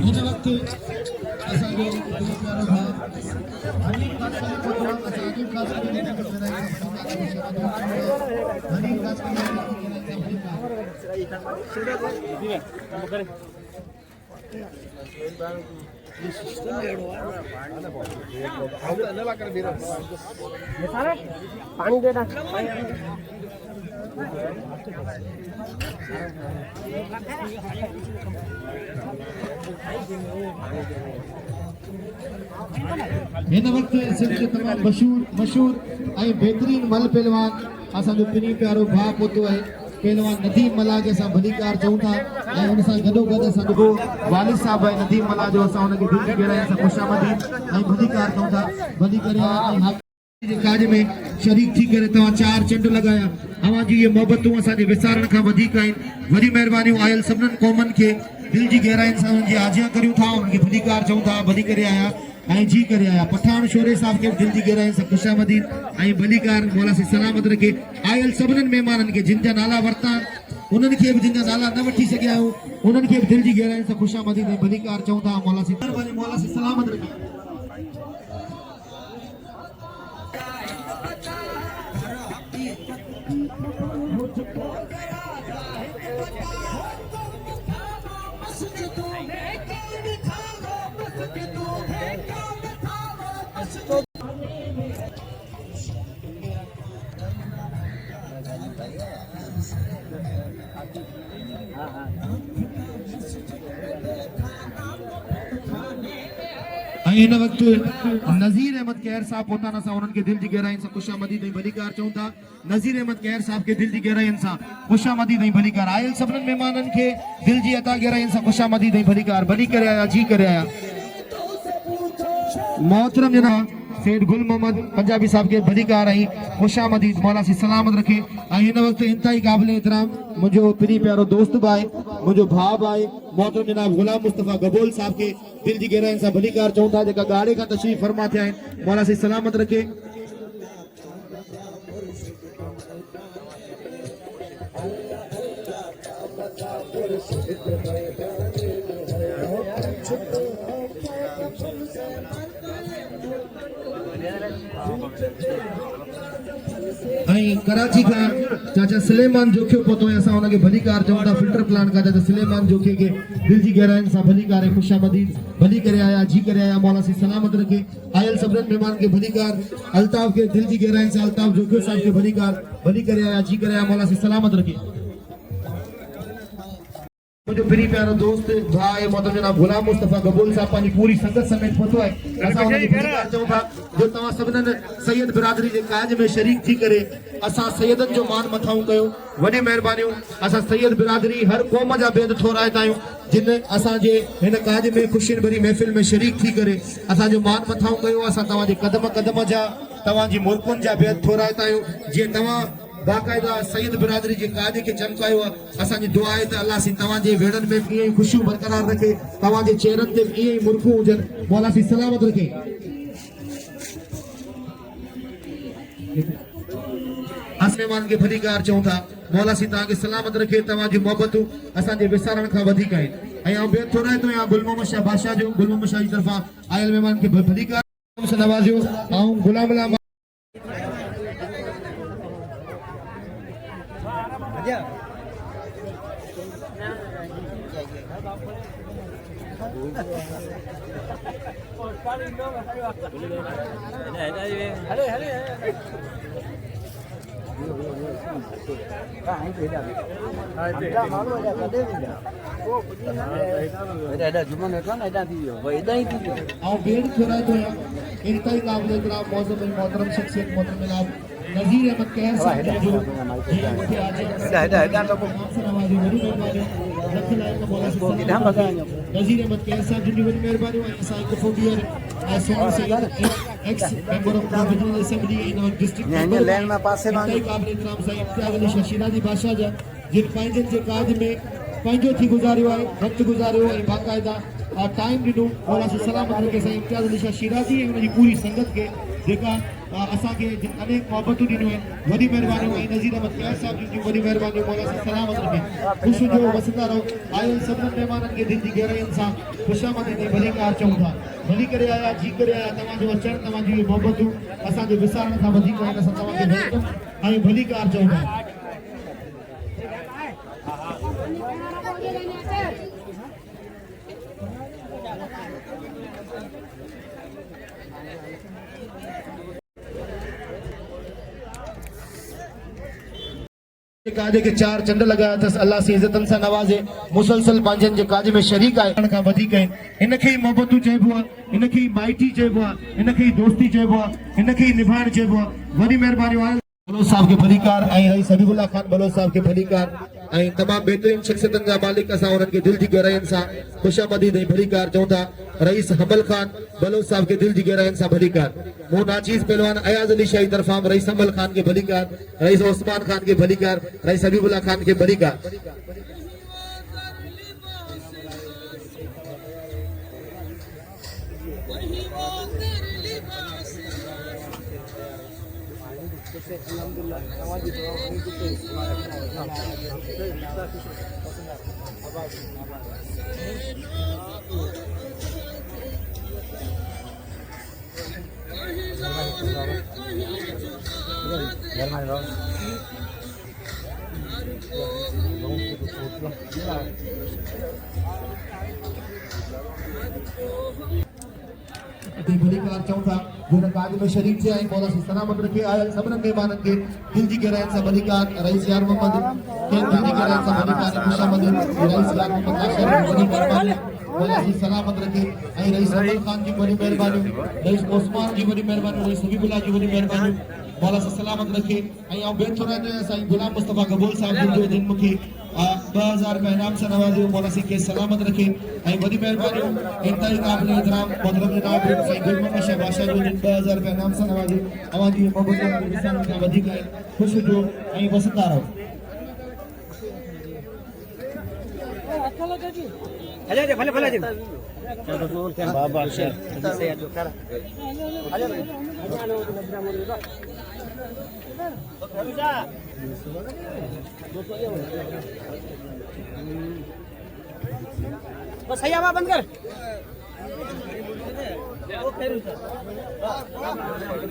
हिन वक़्तु असांजो प्यारो भाउ हनीफ कासमी पुत्र असांजी कासमी हनीफ पानी देना हिन वक़्तु सिंध जो तमामु मशहूर ऐं बहितरीन मल पहलवान असांजो पिनी प्यारो भाउ पुटु आहे पहलवान नदीम मला खे असां भलीकार चऊं था ऐं हुन सां गॾोगॾु असां जेको वालिद साहिबु आहे नदीम मला जो असां हुनखे दिलि जी गहराईअ सां ख़ुशामदीद ऐं भलीकार चऊं था भली करे ऐं जे काज में शरीक थी करे तव्हां 4 चंड लगाया अवां जी ये मोहबतूं असांजे विसारण खां वधीक आहिनि वॾी महिरबानियूं आयल सभिनीनि क़ौमनि खे दिलि जी गहराइनि सां हुनजी आजियां करियूं था उनखे भलीकार चऊं था भली करे आया ऐं जी करे आया पठान शोरे साहब खे दिलि जी गहराइनि सां ख़ुशामदीद ऐं भलीकार मौला से सलामत रखे आयल सभिनीनि महिमाननि खे जिन जा नाला वरिता उन्हनि खे बि जिन जा नाला न वठी सघिया आहियूं उन्हनि खे बि दिलि जी गहराइनि सां ख़ुशामदीद ऐं भलीकार चऊं था मौला से महिरबानी मौला से सलामत रखे हिन वक़्तु नज़ीर अहमद कहर साहब पहुताना सां उन्हनि खे दिलि जी गहराइनि सां ख़ुशामदीद ऐं भलीकार चऊं था नज़ीर अहमद कहर साहब खे दिलि जी गहराइनि सां ख़ुशामदीद ऐं भलीकार आयल सभिनीनि महिमाननि खे दिलि जी अता गहराइनि सां ख़ुशामदीद ऐं भलीकार भली करे आया जी करे आया मोहतरम जनाब सेठ गुल मोहम्मद पंजाबी साहब के भलीकार आई खुशामदीद मौला से सलामत रखे हिन वक्त इंतहाई काबिल एहतराम मुझो पिनी प्यारो दोस्त भाई मुझो भाउ भाई मोहतरम जनाब गुलाम मुस्तफ़ा गबोल साहब के दिल जी गहराइनि सां भलीकार चऊं था जेका गाड़े खां तशरीफ़ फरमा थिया आहिनि मौला से सलामत रखे कराची का चाचा सुलेमान जोखे पहुतो है असां उनके भलीकार चऊं था फिल्टर प्लान का चाचा सुलेमान जोखे के दिल जी गहराइनि सां भलीकार है खुशामदीद भली करे आया जी करे आया मौला से सलामत रखे आयल सभिनीनि मेहमान के भलीकार अल्ताफ के दिल जी गहराइनि सां अल्ताफ जोखे साहब के भलीकार भली करे आया जी करे आया मौला से सलामत रखे मुझे प्री प्यारो दोस्त भाई मोहतरम जनाब गुलाम मुस्तफ़ा गबूल साहब पानी पूरी संगत समेत पहुतो है असां उनके भलीकार चऊं था जो तव्हां सभिनीनि सैयद बिरादरी के काज में शरीक थी करे असां सैयदनि जो मान मथाऊं कयो वॾी महिरबानियूं असां सैयद बिरादरी हर क़ौम जा बेद थोराइता आहियूं जिन असांजे हिन काज में ख़ुशियुनि भरी महफ़िल में शरीक थी करे असांजो मान मथाऊं कयो असां तव्हांजे कदम कदम जा तव्हांजी मुल्कुनि जा बेद थोराइता आहियूं जीअं तव्हां बाकायदा सैयद बिरादरी के काज के चमकायो असांजी दुआ है त अल्लाह सी तव्हांजे वेड़नि में इएं ई ख़ुशियूं बरक़रार रखे तव्हांजे चेहरनि ते इएं ई मुर्खूं हुजनि मौला सी सलामत रखे मेहमान के भलीकार चऊं था मौला सी तव्हांखे सलामत रखे तव्हांजी मोहबतूं असांजे विसारण खां वधीक आहिनि ऐं आउं ॿियो थोरो थो या गुल मोहम्मद शाह बादशाह जो गुल मोहम्मद शाह जी तरफ़ां आयल महिमान खे भलीकार सां नवाज़ियो ऐं गुलाम अला मोहतरम शख्सियत मोहतरम नज़ीर अहमद कहर साहब नज़ीर अहमद कहर साहब जी वॾी महिरबानी असां हिकु फोबियर ex member of regional assembly इन डिस्ट्रिक्ट लाइन में पासे में काबिल इकराम साईं इम्तियाज़ अली शाह शिराज़ी बादशाह जा जिन पंहिंजनि जे काज में पंहिंजो थी गुज़ारियो आहे, वक़्तु गुज़ारियो ऐं बाक़ाइदा टाइम ॾिनो मौला से सलामत रखे साईं इम्तियाज़ अली शाह शिराज़ी ऐं हुनजी पूरी संगत खे जेका असांखे अनेक मोहबतूं ॾिनियूं आहिनि। वॾी महिरबानियूं ऐं नज़ीर अहमद क़यास साहिब जूं वॾी महिरबानियूं मौला से सलामत रखे ख़ुशि जो वसंदा रहो। आयल सभिनी महिमाननि खे दिलि जी गहराइयुनि सां ख़ुशामदी ऐं भलीकार चऊं था। भली करे आया, जी करे आया, तव्हांजो अचणु, तव्हांजी इहे मोहबतूं असांजे विसारण खां वधीक आहिनि। असां तव्हांखे वेलकम ऐं भलीकार चऊं था। काज के 4 चंड लगाया अथसि, अल्लाह से इज़तनि सां नवाज़े, मुसलसल पंहिंजनि जे काज में शरीक आहे। खां वधीक आहिनि, इनखे ई मोहबतूं चइबो आहे, इनखे ई माइटी चइबो आहे, इनखे ई दोस्ती चइबो आहे, इनखे ई निभाइणु चइबो आहे। वॾी महिरबानियूं आहिनि बलोच साहब के भलीकार ऐं रईस हबीबुल्लाह खान बलोच साहब के भलीकार ऐं तमामु बहितरीन शख्सियतनि जा मालिक असां उन्हनि खे दिलि जी गहराइयुनि सां ख़ुशामदीद ऐं भलीकार चऊं था। रईस हमल खान बलोच साहब के दिलि जी गहराइयुनि सां भलीकार। मूं नाचीज़ पहलवान अयाज़ अली शाही तरफ़ां रईस हमल खान के भलीकार, रईस उस्मान खान के भलीकार, रईस हबीबुल्लाह खान के भलीकार। भलीकार चऊं था जिन काज में शरीक थिया ऐं मौला से सलामत रखे आयल सभिनी महिमाननि खे दिलि जी गहराइयुनि सां भलीकार। रईस यार मोहम्मद खे दिलि जी गहराइयुनि सां भलीकार ऐं ख़ुशामदीद। रईस यार मोहम्मद आशिर वॾी महिरबानी मौला से सलामत रखे ऐं रईस हमल खान जी वॾी महिरबानियूं, रईस उस्मान जी वॾी महिरबानियूं, रईस हबीबुल्लाह जी वॾी महिरबानियूं मौला से सलामत रखे। ऐं आउं बेठो रहंदो आहियां साईं गुलाम मुस्तफ़ा कबूल साहिब जो जिन मूंखे 2000 रुपया इनाम सां नवाज़ियो, मौला से के सलामत रखे ऐं वॾी महिरबानियूं। इंतहाई क़ाबिल एहतराम मोहतरम जनाब साईं गुल मोहम्मद शाह बादशाह जो जिन 2000 रुपया इनाम सां नवाज़ियो। तव्हांजी मोहबतूं विसारण खां वधीक आहिनि। ख़ुशि हुजो ऐं वसंदा रहो। बस सही आवाज बंद कर।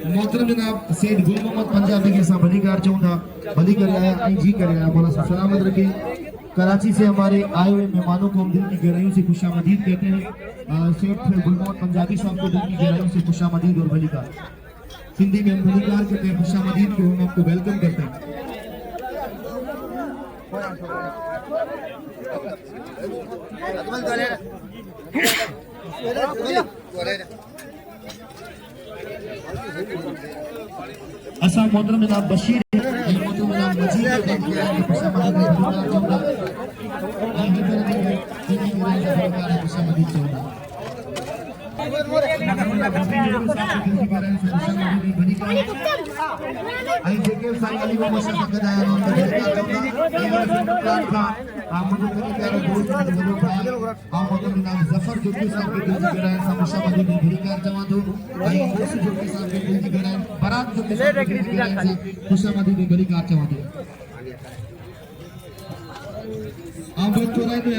मोहतरम जनाब सैयद गुल मोहम्मद पंजाबी के साथ भलीकार चऊं था। भली करे आया ऐं जी करे आया, मौला से सलामत रखे। कराची से हमारे आए हुए मेहमानों को हम दिल की गहराइयों से खुशामदीद कहते हैं। सैयद गुल मोहम्मद पंजाबी साहब को दिल की गहराइयों से खुशामदीद और भलीकार। हिंदी में हम भलीकार कहते हैं, खुशामदीद को हम आपको वेलकम करते हैं। असा मोहतरम जनाब बशीर मोहतरम जनाब मजीद के खुशामदीद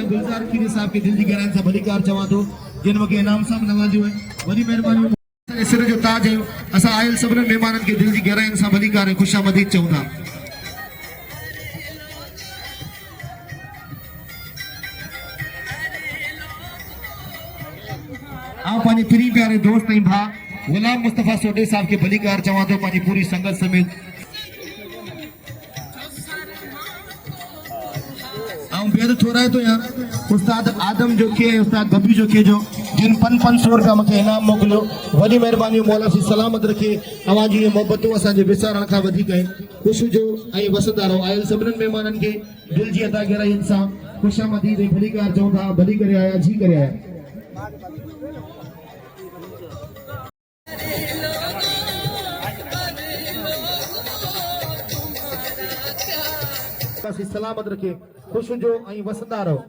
गुलजार खीरी साहब के दिल जी गहराइयुनि सां भलीकार चवां थो, जिन मूंखे इनाम सां नवाज़ियो आहे। वॾी महिरबानी सिर जो ताज आहियो। असां आयल सभिनी महिमाननि खे दिल जी गहराइयुनि सां भलीकार ऐं खुशामदीद चऊं था। आउं पंहिंजे प्री प्यारे दोस्त ऐं भाउ गुलाम मुस्तफ़ा सोडे साहब खे भलीकार चवां थो, पंहिंजी पूरी संगत समेत। बेहद थोड़ा तो यहाँ उस्ताद आदम जो के उस्ताद गबी जो के जो जिन 500 रुपया मूंखे इनाम मोकिलियो। वॾी महिरबानी मौला से सलामत रखे। तव्हांजी इहे मोहबतूं असांजे विसारण खां वधीक आहिनि। ख़ुशि हुजो ऐं वसंदा रहो। आयल सभिनी महिमाननि खे दिलि जी अदा गहराइयुनि सां खुशामदीद ऐं भलीकार चऊं था। भली करे आया, जी करे आया। सलामत रखे। ख़ुशि हुजो ऐं वसंदा रहो।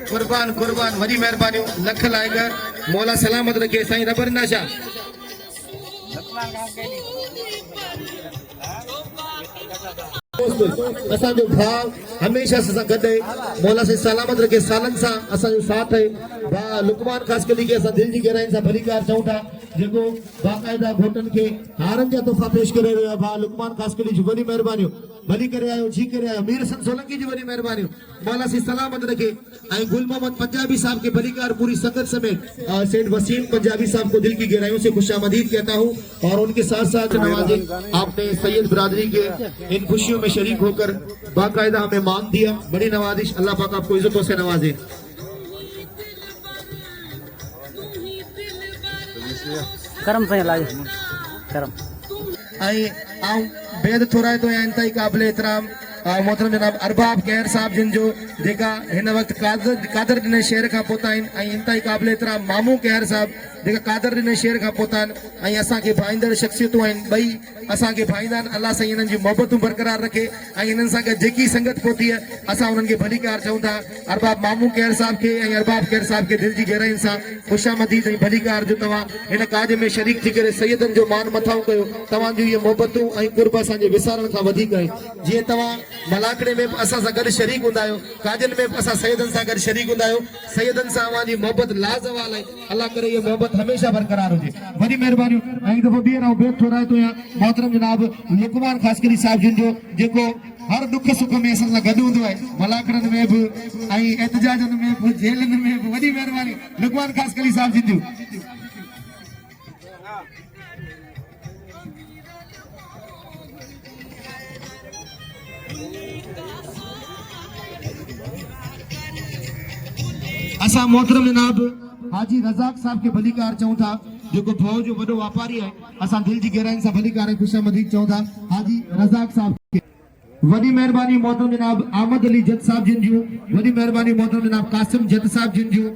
कुर्बान कुर्बान वॾी महिरबानी लख लाइगर मौला सलामत रखे साईं रबर नाशा। असांजो भाउ हमेशह असां सां गॾु आहे, मौला साईं सलामत रखे सालनि सां असांजो साथ आहे। भाउ लुकमान ख़ासि करे खे असां दिलि जी गहराइनि सां भलीकार चऊं था, जेको बाक़ाइदा घोटनि खे हारनि जा तोहफ़ा पेश करे रहियो आहे। भाउ लुकमान ख़ासि करे जी वॾी महिरबानियूं, भली करे आयो, जी करे आयो। मीर हसन सोलंकी जी वॾी महिरबानियूं, मौला साईं सलामत रखे। ऐं गुल मोहम्मद पंजाबी साहब के भलीकार पूरी संगत समेत सेठ वसीम पंजाबी साहब को दिल की गहराइयों से खुशामदीद कहता हूँ और उनके साथ साथ नवाजे आपने सैयद बिरादरी के इन खुशियों में शरीक होकर बाकायदा हमें मान दिया, बड़ी नवाजिश। अल्लाह पाक आपको इज्जतों से नवाजे। करम साईं लाइ करम बेद थोड़ा तो इंतई काबिल एहतराम मोहतरम जनाब अरबाब कैर साहब जिन जो जेका हिन वक्त कादर ॾिने शेर खां पोता आहिनि, ऐं इंतई काबिल एहतराम मामू कैर साहब जेका कादर ॾिने शेर खां पोता आहिनि ऐं असांखे भाईंदड़ शख़्सियतूं आहिनि, ॿई असांखे भाईंदा आहिनि। अल्लाह साईं हिननि जी मोहबतूं बरक़रार रखे ऐं हिननि सां गॾु जेकी संगत पहुती आहे असां उन्हनि खे भलीकार चऊं था। अरबाब मामू कैर साहब खे ऐं अरबाब कैर साहब खे दिलि जी गहराइनि सां खुशामदीद ऐं भलीकार जो तव्हां हिन काज में शरीक थी करे सैयदनि जो मान मथां कयो। तव्हांजूं इहे मोहबतूं ऐं कुर्ब असांजे विसारण खां वधीक आहे। जीअं तव्हां मलाकड़े में असां सां गॾु शरीक हूंदा आहियो, काजनि में असां सैयदनि सां गॾु शरीक हूंदा आहियो। सैयदनि सां अवांजी मोहबत लाज़वाल आहे। अल्लाह करे इहा मोहबत हमेशह बरक़रार हुजे। वॾी महिरबानियूं। ऐं हिकु दफ़ो ॿीहर बेद थोराए थो या मोहतरम जनाब लुकमान ख़ासकरी साहिब जिन जो जेको हर दुख सुख में असां सां गॾु हूंदो आहे, मलाकड़नि में बि ऐं एहतजाजनि में बि जेलनि में बि। वॾी महिरबानी लुकमान ख़ासकरी साहिब जिन जो। असां मोहतरम जनाब हाजी रज़ाक साहब के भलीकार चऊं था, जेको भव जो वॾो वापारी आहे। असां दिलि जी गहराइनि सां भलीकार ऐं खुशामदीद चऊं था हाजी रज़ाक साहब खे। वॾी महिरबानी मोहतरम जनाब अहमद अली जत साहब जिन जूं, वॾी महिरबानी मोहतरम जनाब कासिम जत साहब जिन जूं,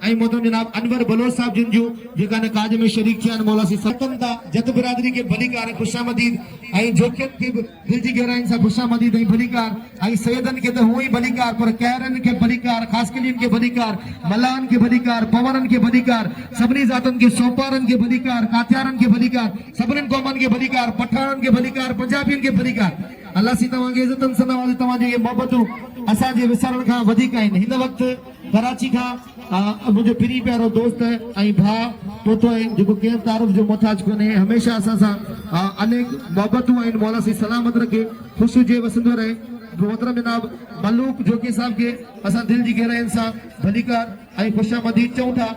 ऐं मोहतरम जनाब अनवर बलोच साहब जिन जूं जेका हिन काज में शरीक थिया आहिनि। मौला सी सतन था जत बिरादरी के भलीकार ऐं खुशामदीद ऐं जोखियत खे बि दिलि जी गहराइनि सां खुशामदीद ऐं भलीकार। ऐं सैयदनि खे त हुअं ई भलीकार, पर कहरनि खे भलीकार, ख़ासकलियुनि खे भलीकार, मलाहनि खे भलीकार, पवरनि खे भलीकार, सभिनी ज़ातनि खे सोपारनि खे भलीकार, काथियारनि खे भलीकार, सभिनीनि क़ौमनि खे भलीकार, पठाणनि खे भलीकार, पंजाबियुनि खे भलीकार। अल्लाह सी तव्हांखे इज़तनि सां नवाज़े। तव्हांजूं इहे मोहबतूं असांजे विसरण खां वधीक आहिनि। हिन वक़्तु कराची खां मुंहिंजो पिरी प्यारो दोस्त ऐं भाउ पहुतो आहे, जेको कंहिं तारुफ़ जो मोहताज कोन्हे, हमेशह असां सां अनेक मोहबतूं आहिनि। मौला सी सलामत रखे, ख़ुशि हुजे, वसंदो रहे। मोहतरम जनाब मलूक जोकी साहब खे असां दिलि जी गहराइनि सां भलीकार ऐं खुशामदीद चऊं था।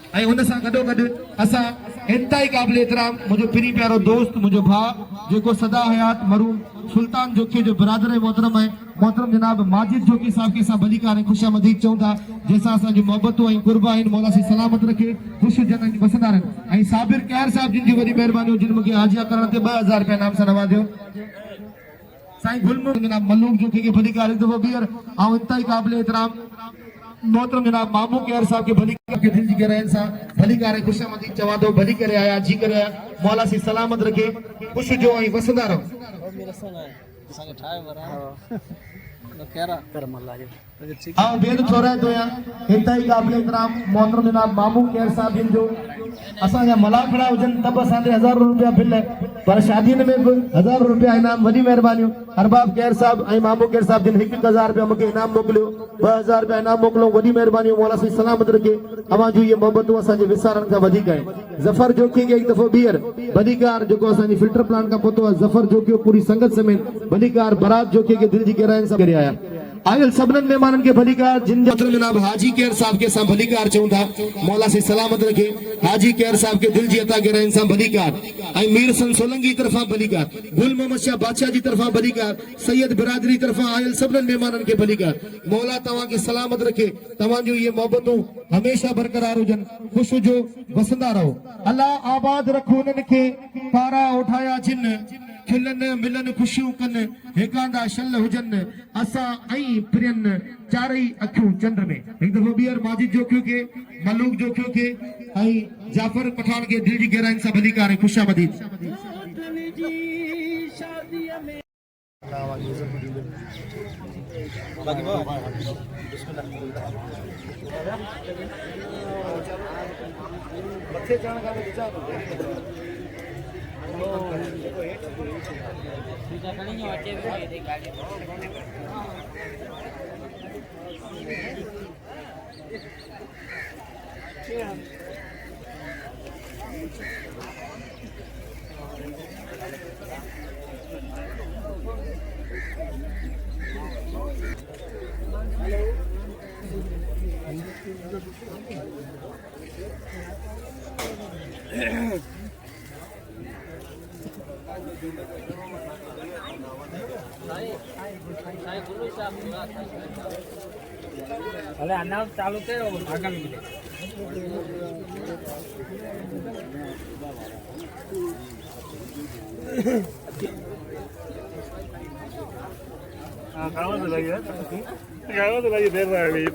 ऐं हुन सां गॾोगॾु असां इंतहाई क़ाबिल एहतराम मुंहिंजो पिरी प्यारो दोस्त, मुंहिंजो भाउ जेको सदा हयात मरूम सुल्तान जोकी जो बिरादर मोहतरम आहे, मोहतरम जनाब माजिद जोकी साहब के असां भलीकार ऐं खुशामदीद चऊं था, जंहिंसां असांजी मोहबतूं ऐं कुर्ब आहिनि। मौला सी सलामत रखे, ख़ुशि हुजनि ऐं वसंदा रहनि। ऐं साबिर कैर साहब जिन जी वॾी महिरबानी, जिन मूंखे हाजिया करण ते 2000 रुपया नाम सां नवाज़ियो। साईं गुलमोहन जनाब मलूक जोकी के भलीकार हिकु दफ़ो ॿीहर ऐं इंतहाई क़ाबिल एहतराम मोहतरम जनाब मामू कैर साहब के भलीकार के दिल जी गहराइनि सां भलीकार ऐं खुशामदीद चवां थो। भली करे आया, जी करे आया। मौला सी सलामत रखे, ख़ुशि हुजो ऐं वसंदा रहो। बेद थोराए थो या इंतहाई क़ाबिल एहतराम मोहतरम जनाब मामू कैर साहब जिन जो असांजा मलाखड़ा हुजनि त बि असांजे 1000 रुपया बिल आहे, पर शादियुनि में बि 1000 रुपया इनाम। वॾी महिरबानियूं। अरबाब कैर साहब ऐं मामू कैर साहब जिन 1000 रुपया मूंखे इनाम मोकिलियो, 2000 रुपया इनाम मोकिलियो। वॾी महिरबानियूं। मौला सी सलामत रखे। अवां जूं इहे मोहबतूं असांजे विसारण खां वधीक आहिनि। ज़फर जोकी खे हिकु दफ़ो ॿीहर भलीकार, जेको असांजी फिल्टर प्लान खां पहुतो आहे। ज़फर जोकी पूरी संगत समेत भलीकार। बरात जोकी खे दिलि जी गहराइनि सां करे आया। आयल सभिनीनि महिमाननि खे भलीकार, जिन जो जनाब हाजी कैर साहब के असां भलीकार चऊं था। मौला सी सलामत रखे। हाजी कैर साहब के दिल जी अता गहराइनि सां भलीकार। ऐं मीर सन सोलंकी तरफ़ां भलीकार, गुल मोहम्मद शाह बादशाह जी तरफ़ां भलीकार, सैयद बिरादरी तरफ़ां आयल सभिनीनि महिमाननि खे भलीकार। मौला तव्हांखे सलामत रखे, तव्हांजूं इहे मोहबतूं हमेशह बरक़रार हुजनि। ख़ुशि हुजो, वसंदा रहो। अल्लाह आबाद रखो उन्हनि खे, पारा उठाया जिन खिलन मिलन खुशियूं कनि हिकांदा शल हुजनि असां ऐं प्रियनि चारई अखियूं चंड में। एक दफ़ो ॿीहर माजिद जोखियो के मलूक जोखियो के ऐं जाफर पठान के दिल जी गहराइनि सां भली करे खुशामदीद। ભલે આના ચાલુ કર્યો આગામી મિનિટ तो लगी देर रही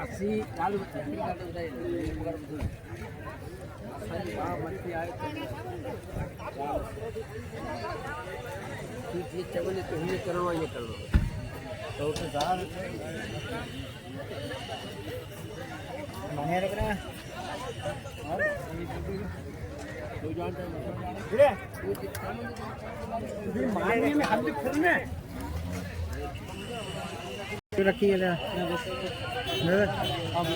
अस्सी चालू ये चवले तो ये करवा ये करवा तो ज़्यादा मंगेर करें और दो जानते हैं मारने में हम भी फिरने रखिए ना आप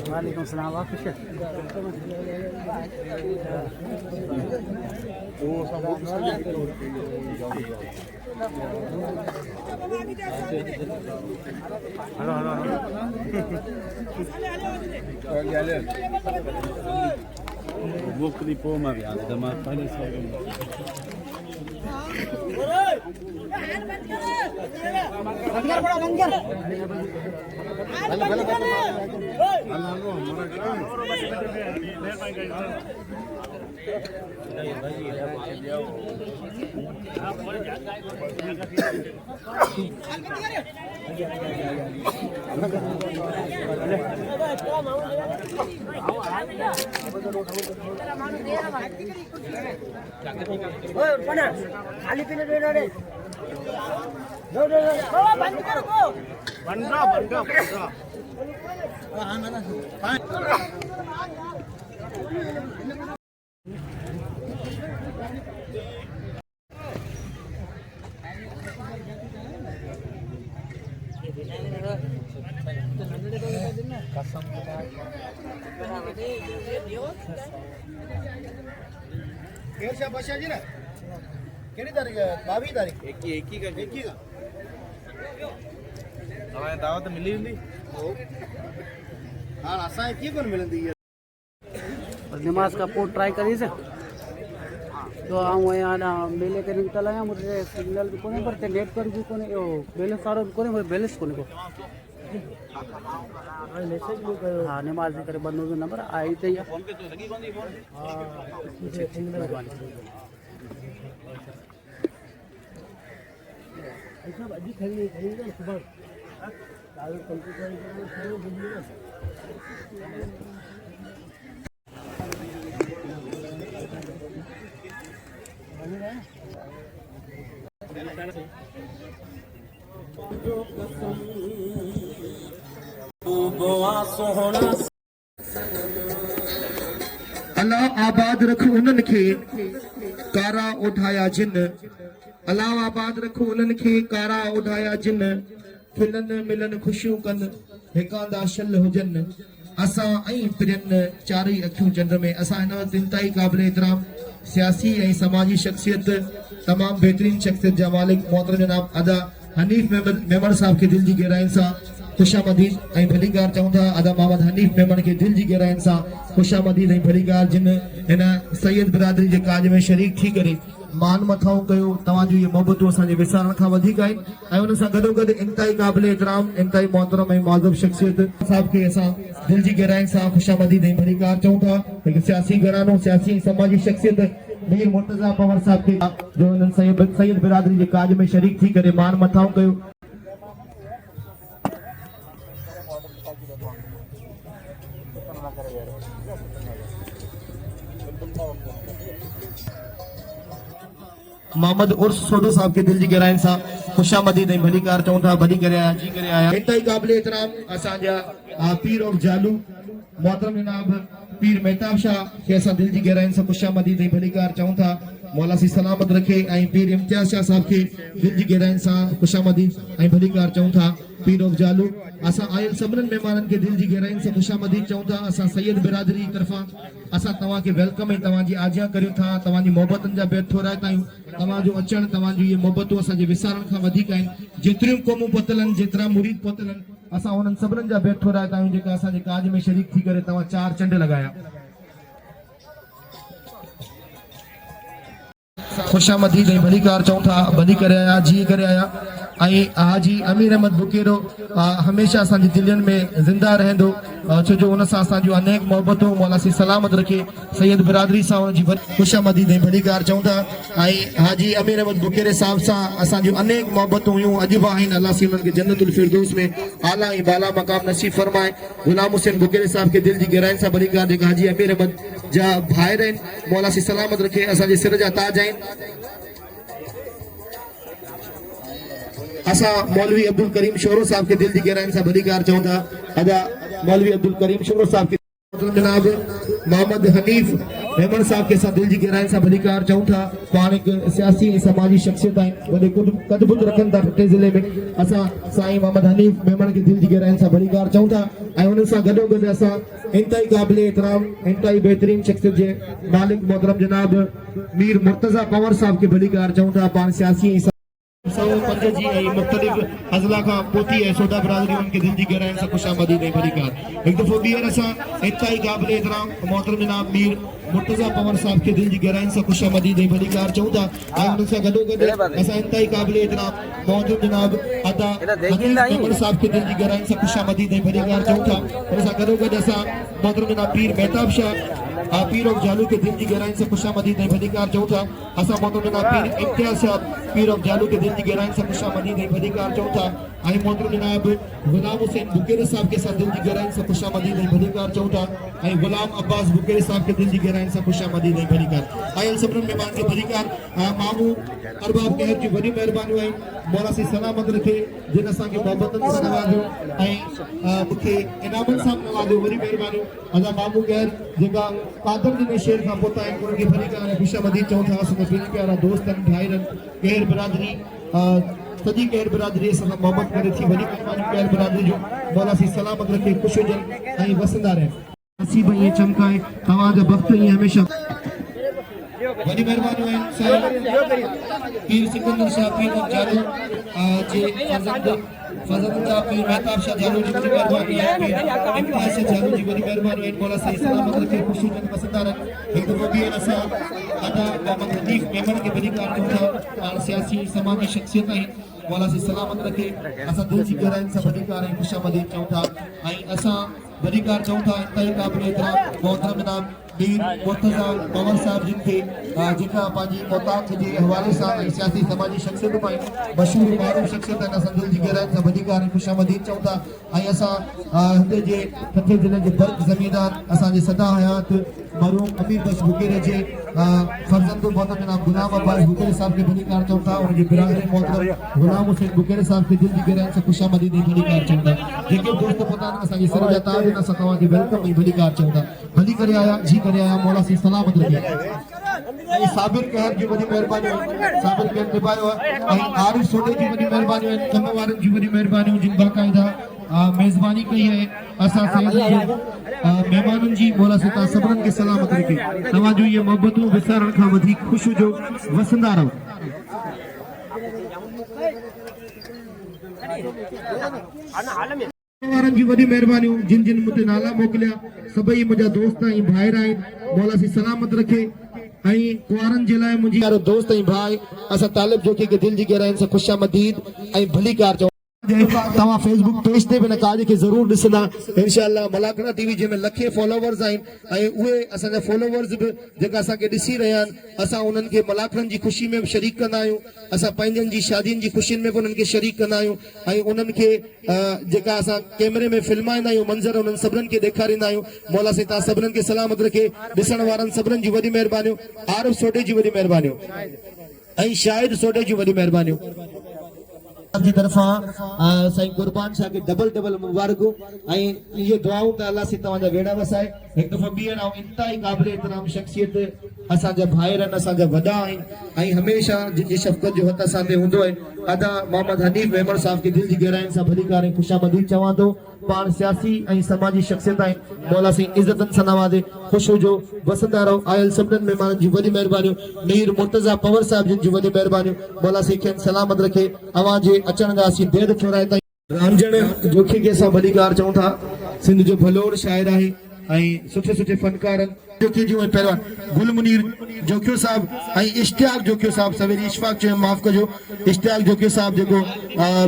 वालेकुम सलाम आप खुश वो क्लिप हो मैं भी आ रहा था मैं पहले से बशाजी ना केड़ी तारीख है 22 तारीख 21 का हमारे दावत मिली हुंदी हां असा की कोन मिलंदी है नमाज का पोर्ट ट्राई करी से तो आऊँ यहाँ मेले के निकल आया मुझे सिग्नल भी कोने पर नेट पर भी कोने बैलेंस सारा कोने पर बैलेंस कोने को हाँ नमाज नहीं करे बंद हो नंबर आई थे फोन पे तो लगी कौन सी फोन ऐसा अजी खड़ी ना सुबह अल्लाह आबाद रख उन्हनि खे कारा उठाया जिन अल्लाह आबाद रख उन्हनि खे कारा उठाया जिन खिलन मिलन खुशियूं कनि हिकांदा शल हुजनि असां ऐं प्रियनि चारई अखियूं चंड में असां हिन वक़्तु इंतहाई क़ाबिल एतिराम सियासी ऐं समाजी शख्सियत तमामु बहितरीन शख्सियत जा मालिक मोहतरम जनाब अदा हनीफ मेमण साहब खे दिल जी गहराइनि सां खुशामदीद ऐं भलीकार चऊं था अदा मोहम्मद हनीफ मेमण खे दिल जी गहराइनि सां खुशामदीद ऐं भलीकार जिन हिन सैयद बिरादरी जे काज में शरीक थी करे मान मथाऊं कयो तव्हांजूं इहे मोहबतूं असांजे विसारण खां वधीक आहिनि ऐं हुन सां गॾोगॾु इंतहाई क़ाबिल एतिराम इंतहाई मोहतरम ऐं मुअज़्ज़ब शख्सियत साहब खे असां दिल जी गहराइनि सां खुशामदीद ऐं भलीकार चऊं था हिकु सियासी घरानो सियासी ऐं समाजी शख्सियत मीर मुर्तज़ा पवर साहब खे जो हुननि सैयद बिरादरी जे काज में शरीक थी करे मान मथाऊं कयो मोहम्मद उर्स सोडो साहब के दिल जी गहराइनि सां खुशामदीद ऐं भलीकार चऊं था भली करे आया जी करे आया इंतहाई क़ाबिल एतिराम असांजा पीर ऑफ जालू मोहतरम जनाब पीर मेहताब शाह खे असां दिल जी गहराइनि सां खुशामदीद ऐं भलीकार चऊं था मौला सी सलामत रखे ऐं पीर इम्तियाज़ शाह साहब खे दिल जी गहराइनि सां खुशामदीद ऐं भलीकार चऊं था पीर ऑफ जालू असां आयल सभिनीनि महिमाननि खे दिल जी गहराइनि सां खुशामदीद चऊं था असां सैयद बिरादरी तरफ़ां असां तव्हांखे वेलकम ऐं तव्हांजी आजियां करियूं था तव्हांजी मोहबतनि जा बेद थोराईंदा आहियूं तव्हांजो अचणु तव्हांजूं इहे मोहबतूं असांजे विसारण खां वधीक आहिनि जेतिरियूं क़ौमूं पतल आहिनि जेतिरा मुरीद पतल आहिनि असां उन्हनि सभिनीनि जा बेद थोराईंदा आहियूं जेका असांजे काज में शरीक थी करे तव्हां चार चंड लॻाया खुशामदीद ऐं भलीकार चऊं था भली करे आया जी करे आया ऐं हाजी अमीर अहमद बुकेरो हमेशह असांजी दिलनि में ज़िंदा रहंदो छो जो हुन सां असांजूं अनेक मोहबतूं मौला सी सलामत रखे सैयद बिरादरी सां हुनजी खुशामदीद ऐं भलीकार चऊं था ऐं हाजी अमीर अहमद बुकेरे साहब सां असांजूं अनेक मोहबतूं हुयूं अॼु बि आहिनि अल्लाह सी हुननि खे जन्नतुल फिरदौस में आला ऐं बाला मक़ाम नसीब फरमाए गुलाम हुसैन बुकेरे साहब खे दिल जी गहराइनि सां भलीकार जेका हाजी अमीर अहमद जा भाइर आहिनि मौला सी सलामत रखे असांजे सिर जा ताज आहिनि असा मौलवी अब्दुल करीम शोरो साहब के दिल जी गहराइनि सां भलीकार चऊं था अदा मौलवी अब्दुल करीम शोरो साहब के जनाब मोहम्मद हनीफ मेमण साहब के साथ दिल जी गहराइनि सां भलीकार चऊं था पाण हिकु सियासी ऐं समाजी शख्सियत आहिनि वॾे कदबुद रखनि था टिटे ज़िले में असां साईं मोहम्मद हनीफ मेमण के दिल जी गहराइनि सां भलीकार चऊं था ऐं हुन सां गॾोगॾु असां इंतहाई क़ाबिल एतिराम इंतहाई बहितरीन शख्सियत जे मालिक मोहतरम जनाब मीर मुर्तज़ा पवर साहब के भलीकार चऊं था पाण सियासी सौ पंज जी ऐं मुख़्तलिफ़ अज़ला खां पोती ऐं सोदा बिरादरी उनके दिल जी गहराइनि सां ख़ुशामदीद ऐं भलीकार। हिकु दफ़ो ॿीहर असां इंतहाई क़ाबिल एहतराम मोहतरम जनाब मीर मुर्तज़ा पवन साहब खे दिल जी गहराइनि सां ख़ुशामदीद ऐं भलीकार चऊं था ऐं उन सां गॾोगॾु असां इंतहाई क़ाबिल एहतराम मोहतरम जनाब अदा पवन साहब खे दिल जी गहराइनि सां ख़ुशामदीद ऐं भलीकार चऊं था। उन सां गॾोगॾु असां मोहतरम जनाब पीर मेहताब शाह पीर ऑफ जालू के दिल जी गहराइनि सां ख़ुशामदीद ऐं भलीकार चऊं था। असां मोहतरम जनाब पीर इम्तियाज़ साहब पीर ऑफ जालू के दिल जी गहराइनि सां ख़ुशामदीद ऐं भलीकार चऊं था ऐं मोहतरम जनाब गुलाम हुसैन बुकेरे साहब के साथ दिल जी गहराइनि सां ख़ुशामदीद ऐं भलीकार चऊं था ऐं गुलाम अब्बास बुकेरे साहब के दिल जी गहराइनि सां ख़ुशामदीद ऐं भलीकार। आयल सभिनी महिमान खे भलीकार। मामू अरबाब कहर जी वॾी महिरबानियूं आहिनि। मौला सी सलामत रखे जिन असांखे मोहबतनि सां नवाज़ियो ऐं मूंखे इनामनि सां नवाज़ियो वॾी महिरबानियूं। असां मामू कहर जेका कादर जी शेर खां पोता आहिनि उनखे भलीकार ऐं ख़ुशामदीद चऊं था। असांजा ॿिनि प्यारा दोस्त आहिनि भाइरनि कहर बिरादरी सॼी कहर बिरादरी सां मोहबत करे थी वॾी महिरबानी कहर बिरादरी जो मौला सी सलामत रखे ख़ुशि हुजनि ऐं वसंदा रहनि। नसीब ईअं चमकाए तव्हांजा वक़्त ईअं हमेशह वॾी महिरबानियूं आहिनि। साईं पीर सिकंदर शाह पीर जालू जे फज़ल जा पीर मेहताब शाह जालू जी वॾी महिरबानी आहे। इम्तियाज़ शाह जालू जी वॾी महिरबानियूं आहिनि। मौला साईं सलामत रखे ख़ुशि हुजनि वसंदा रहनि। हिकु दफ़ो ॿीहर असां अदा मोहम्मद हनीफ़ मेमन खे भलीकार चऊं था। सियासी समाजी शख़्सियत आहिनि। मौला साईं सलामत रखे असां दिल जी गहराइनि सां भलीकार ऐं ख़ुशामदीद चऊं था ऐं असां भलीकार चऊं था इंतहाई क़ाबिल एहतराम मोहतरम जनाब मीर मुर्तज़ा पवन साहब जिन खे जेका पंहिंजी मोहताज जे हवाले सां ऐं सियासी समाजी शख़्सियत में मशहूर मारूफ़ शख़्सियत आहिनि। असां दिल जी गहराइनि सां भलीकार ऐं ख़ुशामदीद चऊं था ऐं असां हिते जे कथे ज़िले जे बर्ग ज़मीनदार असांजे सदा हयात मरहूम अमीर बख्श बुकेरे जे फर्ज़ंद मोहतरम जनाब गुलाम अब्बास बुकेरे साहब खे भलीकार चऊं था। उनजे बिरादरी मोहतरम गुलाम हुसैन बुकेरे साहब खे दिल जी गहराइनि सां ख़ुशामदीद ऐं भलीकार चऊं था। जेके दोस्त पहुता आहिनि असांजे सर जा ताज आहिनि असां तव्हांखे वेलकम ऐं भलीकार चऊं था। भली करे आया जी करे आया मौला सी सलामत रखे। ऐं साबिर कहर जी वॾी महिरबानियूं आहिनि। साबिर कहर निभायो आहे ऐं आरिफ सोडे जी वॾी महिरबानियूं आहिनि। कम वारनि जी वॾी महिरबानियूं जिन बाक़ाइदा मेज़बानी कई आहे। असां महिमाननि जी मौला से तव्हां सभिनीनि खे सलामत रखे। तव्हांजो इहे मोहबतूं विसारण खां वधीक ख़ुशि हुजो वसंदा रहो। वारनि जी वॾी महिरबानियूं जिन जिन मूंखे नाला मोकिलिया सभई मुंहिंजा दोस्त ऐं भाइर आहिनि। मौला सी सलामत रखे ऐं कुंवारनि जे लाइ मुंहिंजी दोस्त ऐं भाई असां तालिब जोकी खे दिल जी गहराइनि सां ख़ुशामदीद ऐं भलीकार चऊं। तव्हां फेसबुक पेज ते बि काज खे ज़रूरु ॾिसंदा इंशाअल्लाह। मलाखड़ा टीवी जंहिंमें लखे फॉलोवर्स आहिनि ऐं उहे असांजा फॉलोवर्स बि जेका असांखे ॾिसी रहिया आहिनि असां उन्हनि खे मलाखड़नि जी ख़ुशी में बि शरीक कंदा आहियूं। असां पंहिंजनि जी शादियुनि जी ख़ुशियुनि में बि उन्हनि खे शरीक कंदा आहियूं ऐं उन्हनि खे जेका असां कैमरे में फिल्माईंदा आहियूं मंज़र उन्हनि सभिनीनि खे ॾेखारींदा आहियूं। मौला साईं तव्हां सभिनीनि खे सलामत रखे। ॾिसण वारनि सभिनीनि जी वॾी महिरबानियूं। आरिफ सोडे जी वॾी महिरबानियूं ऐं शाहिद सोडे जी वॾी महिरबानियूं जी तरफ़ां साईं कुर्बान शाह खे डबल डबल मुबारकूं ऐं इहे दुआऊं त अलाह से तव्हांजा वेड़ा वसाए। हिकु दफ़ो ॿीहर ऐं इंतहाई क़ाबिल एहतराम शख़्सियत असांजा भाइर आहिनि असांजा वॾा आहिनि ऐं हमेशह जिनजी शफ़क़त जो हथ असां ते हूंदो आहे। अदा मोहम्मद हनीफ़ मेमन साहब खे दिल जी गहराइनि सां भलीकार ऐं ख़ुशामदीद चवां थो। पाण सियासी ऐं समाजी शख़्सियत आहिनि। मौला साईं इज़तनि सां नवाज़े ख़ुशि हुजो वसंदा रहो। आयल सभिनीनि महिमाननि जी वॾी महिरबानियूं। मीर मुर्तज़ा पवर साहब जिन जी वॾी महिरबानियूं। मौला साईं खे सलामत रखे। अवां जे अचण जा असीं देर छोराए ताईं रांझण जोखी खे असां भलीकार चऊं था। सिंध जो भलोड़ शाइर आहे ऐं सुठे सुठे फनकार आहिनि। जोखी जूं पहलवान गुल मुनीर जोखियो साहब ऐं इश्तियाक जोखियो साहब सवेरी इशफाक चयो माफ़ कजो। इश्तियाक जोखियो साहब जेको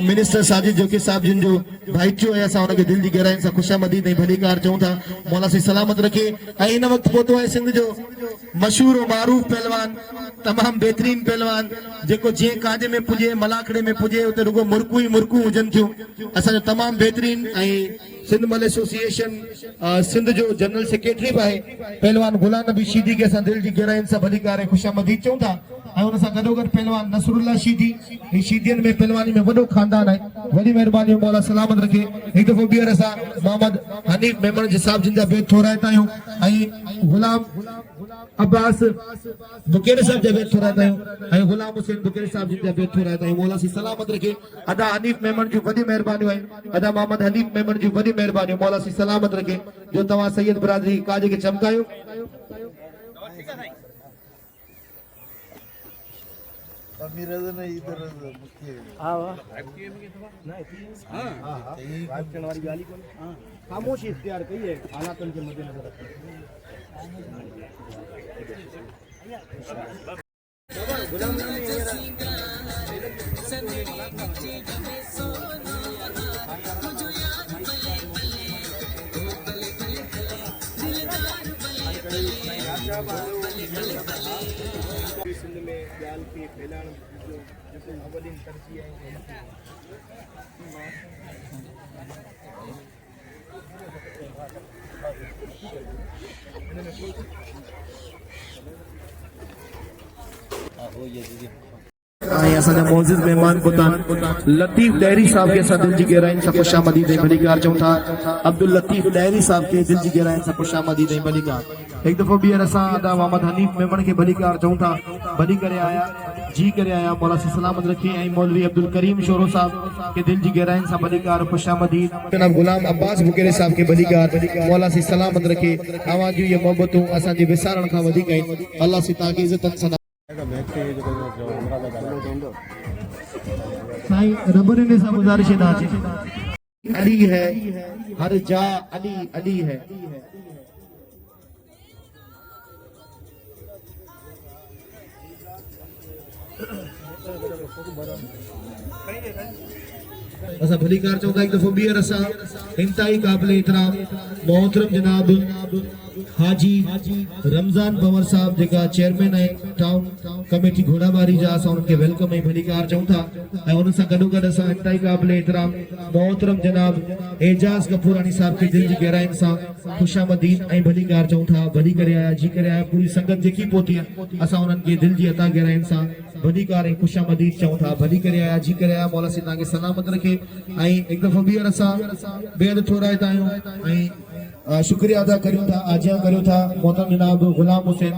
मिनिस्टर साजिद जोखियो साहब जिन जो भाईचो आहे असां हुनखे दिल जी गहराइनि सां ख़ुशामदीद ऐं भलीकार चऊं था। मौला साईं सलामत रखे। ऐं हिन वक़्तु पहुतो आहे सिंध जो मशहूर मारूफ़ पहलवान तमामु बहितरीन पहलवान जेको जीअं काजे में पुॼे मलाखड़े में पुॼे उते रुगो मुर्कूं ई मुर्कूं हुजनि थियूं। असांजो तमामु बहितरीन ऐं सिंध मल एसोसिएशन सिंध जो जनरल सेक्रेटरी बि आहे पहलवान गुलाम नबी शीदी खे असां दिल जी गहराइनि सां भलीकार ऐं ख़ुशामदीद चऊं था ऐं हुन सां गॾोगॾु पहलवान नसरुल्ला शीदी शीदियुनि में पहलवानी में वॾो ख़ानदान आहे। वॾी महिरबानी मौला सलामत रखे। हिकु दफ़ो ॿीहर असां मोहम्मद हनीफ़ मेमन जे साहब जिन जा बेत थोराईंदा आहियूं ऐं गुलाम अब्बास बुकेरे साहब जा बेत थोराईंदा आहियूं ऐं गुलाम हुसैन बुकेरे साहब जिन जा बेत थोराईंदा आहियूं। मौला साईं सलामत रखे। अदा हनीफ़ मेमन जूं वॾी महिरबानियूं आहिनि। अदा मोहम्मद हनीफ़ मेमन जूं वॾी महिरबानियूं। मौला साईं सलामत रखे जो तव्हां सैयद बिरादरी काज खे चमकायो। अमीर नहीं इधर मुख्य हाँ वाह खामोशी इख्तियार करिए हालातन के मद्देनजर रखते सिंध में ॻाल्हि खे फैलाइण जो जेको अवलिन तरजीह आहे असांजा मोज़िज़ मेहमान पुतान लतीफ़ डेहरी साहब के साथ दिल जी गहराइन सां खुशामदीद ऐं भलीकार चऊं था अब्दुल लतीफ़ डेहरी साहब के दिल जी गहराइन सां खुशामदीद ऐं भलीकार एक दफ़ो ॿीहर असां आदा मोहम्मद हनीफ़ मेमण खे भलीकार चऊं था भली करे आया जी करे आया मौला से सलामत रखे ऐं मौलवी अब्दुल करीम शोरो साहब के दिल जी गहराइन सां भलीकार खुशामदीद जनाब गुलाम अब्बास बुकेरे साहब के भलीकार मौला से सलामत रखे अवां जूं इहे मोहबतूं असांजे विसारण खां वधीक आहिनि अल्लाह से तव्हांखे इज़तनि सां साईं रबर ने सब गुजारिश है नाचे अली है हर जा अली अली है असा भलीकार चौथा एक दफो ॿीहर असां इंतहाई क़ाबिल एहतराम मोहतरम जनाब हाजी रमज़ान पंवर साहब जेका चेयरमैन है टाउन कमेटी घोड़ाबारी जा असां उनके वेलकम ऐं भलीकार चऊं था ऐं उन सां गॾोगॾु असां इंतहाई क़ाबिल एहतराम मोहतरम जनाब एजाज कपूरानी साहब खे दिल जी गहराइन सां खुशामदीद ऐं भलीकार चऊं था भली करे आया जी करे आया पूरी संगत जेकी पहुती आहे असां उन्हनि खे दिल जी अता गहराइन सां भलीकार ऐं खुशामदीद चऊं था भली करे आया जी करे आया मौला से तव्हांखे सलामत रखे ऐं हिकु दफ़ो ॿीहर असां बेहद थोराईंदा आहियूं ऐं शुक्रिया अदा करियूं था आजिया करियूं था मोहतरम जनाब गुलाम हुसैन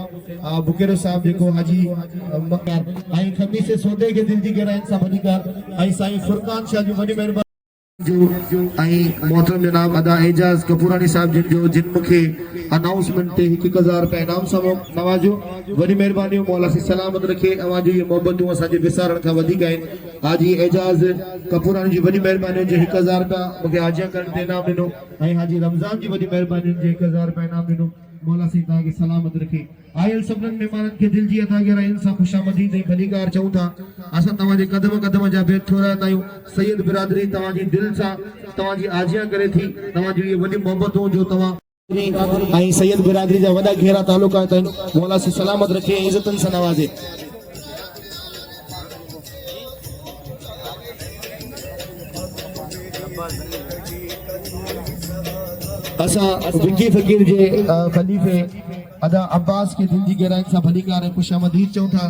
बुकेरो साहब जेको हाजी ऐं खमीसे सौदे खे दिल जी गहराइन सां भलीकार ऐं साईं फुरकान शाह जी वॾी महिरबानी मोहतरम जनाब अदा एजाज कपूरानी साहब जिन मूंखे अनाउंसमेंट ते 1000 रुपया इनाम सां नवाजो वॾी महिरबानी मौला से सलामत रखे अवां जूं इहे मोहबतूं असांजे विसारण खां वधीक आहिनि हाजी एजाज कपूरानी जी वॾी महिरबानी जे 1000 रुपया मूंखे हाजिया करण ते इनाम ॾिनो ऐं हाजी रमज़ान जी वॾी महिरबानी जे 1000 रुपया इनाम ॾिनो मौला से तव्हांखे सलामत रखे आयल सभिनीनि महिमाननि खे दिल जी अता गहराइन सां खुशामदीद ऐं भलीकार चऊं था असां तव्हांजे कदम कदम जा बेद थोराईंदा आहियूं सैयद बिरादरी तव्हांजी दिल सां तव्हांजी आजिया करे थी तव्हांजी इहे वॾी मोहबतूं जो तव्हां ऐं सैयद बिरादरी जा वॾा गहरा तालुकात आहिनि मौला से सलामत रखे ऐं इज़तनि सां नवाज़े असा विकी फकीर जे खलीफे अदा अब्बास के दिल जी गहराइन सां भलीकार ऐं खुशामदीद चऊं था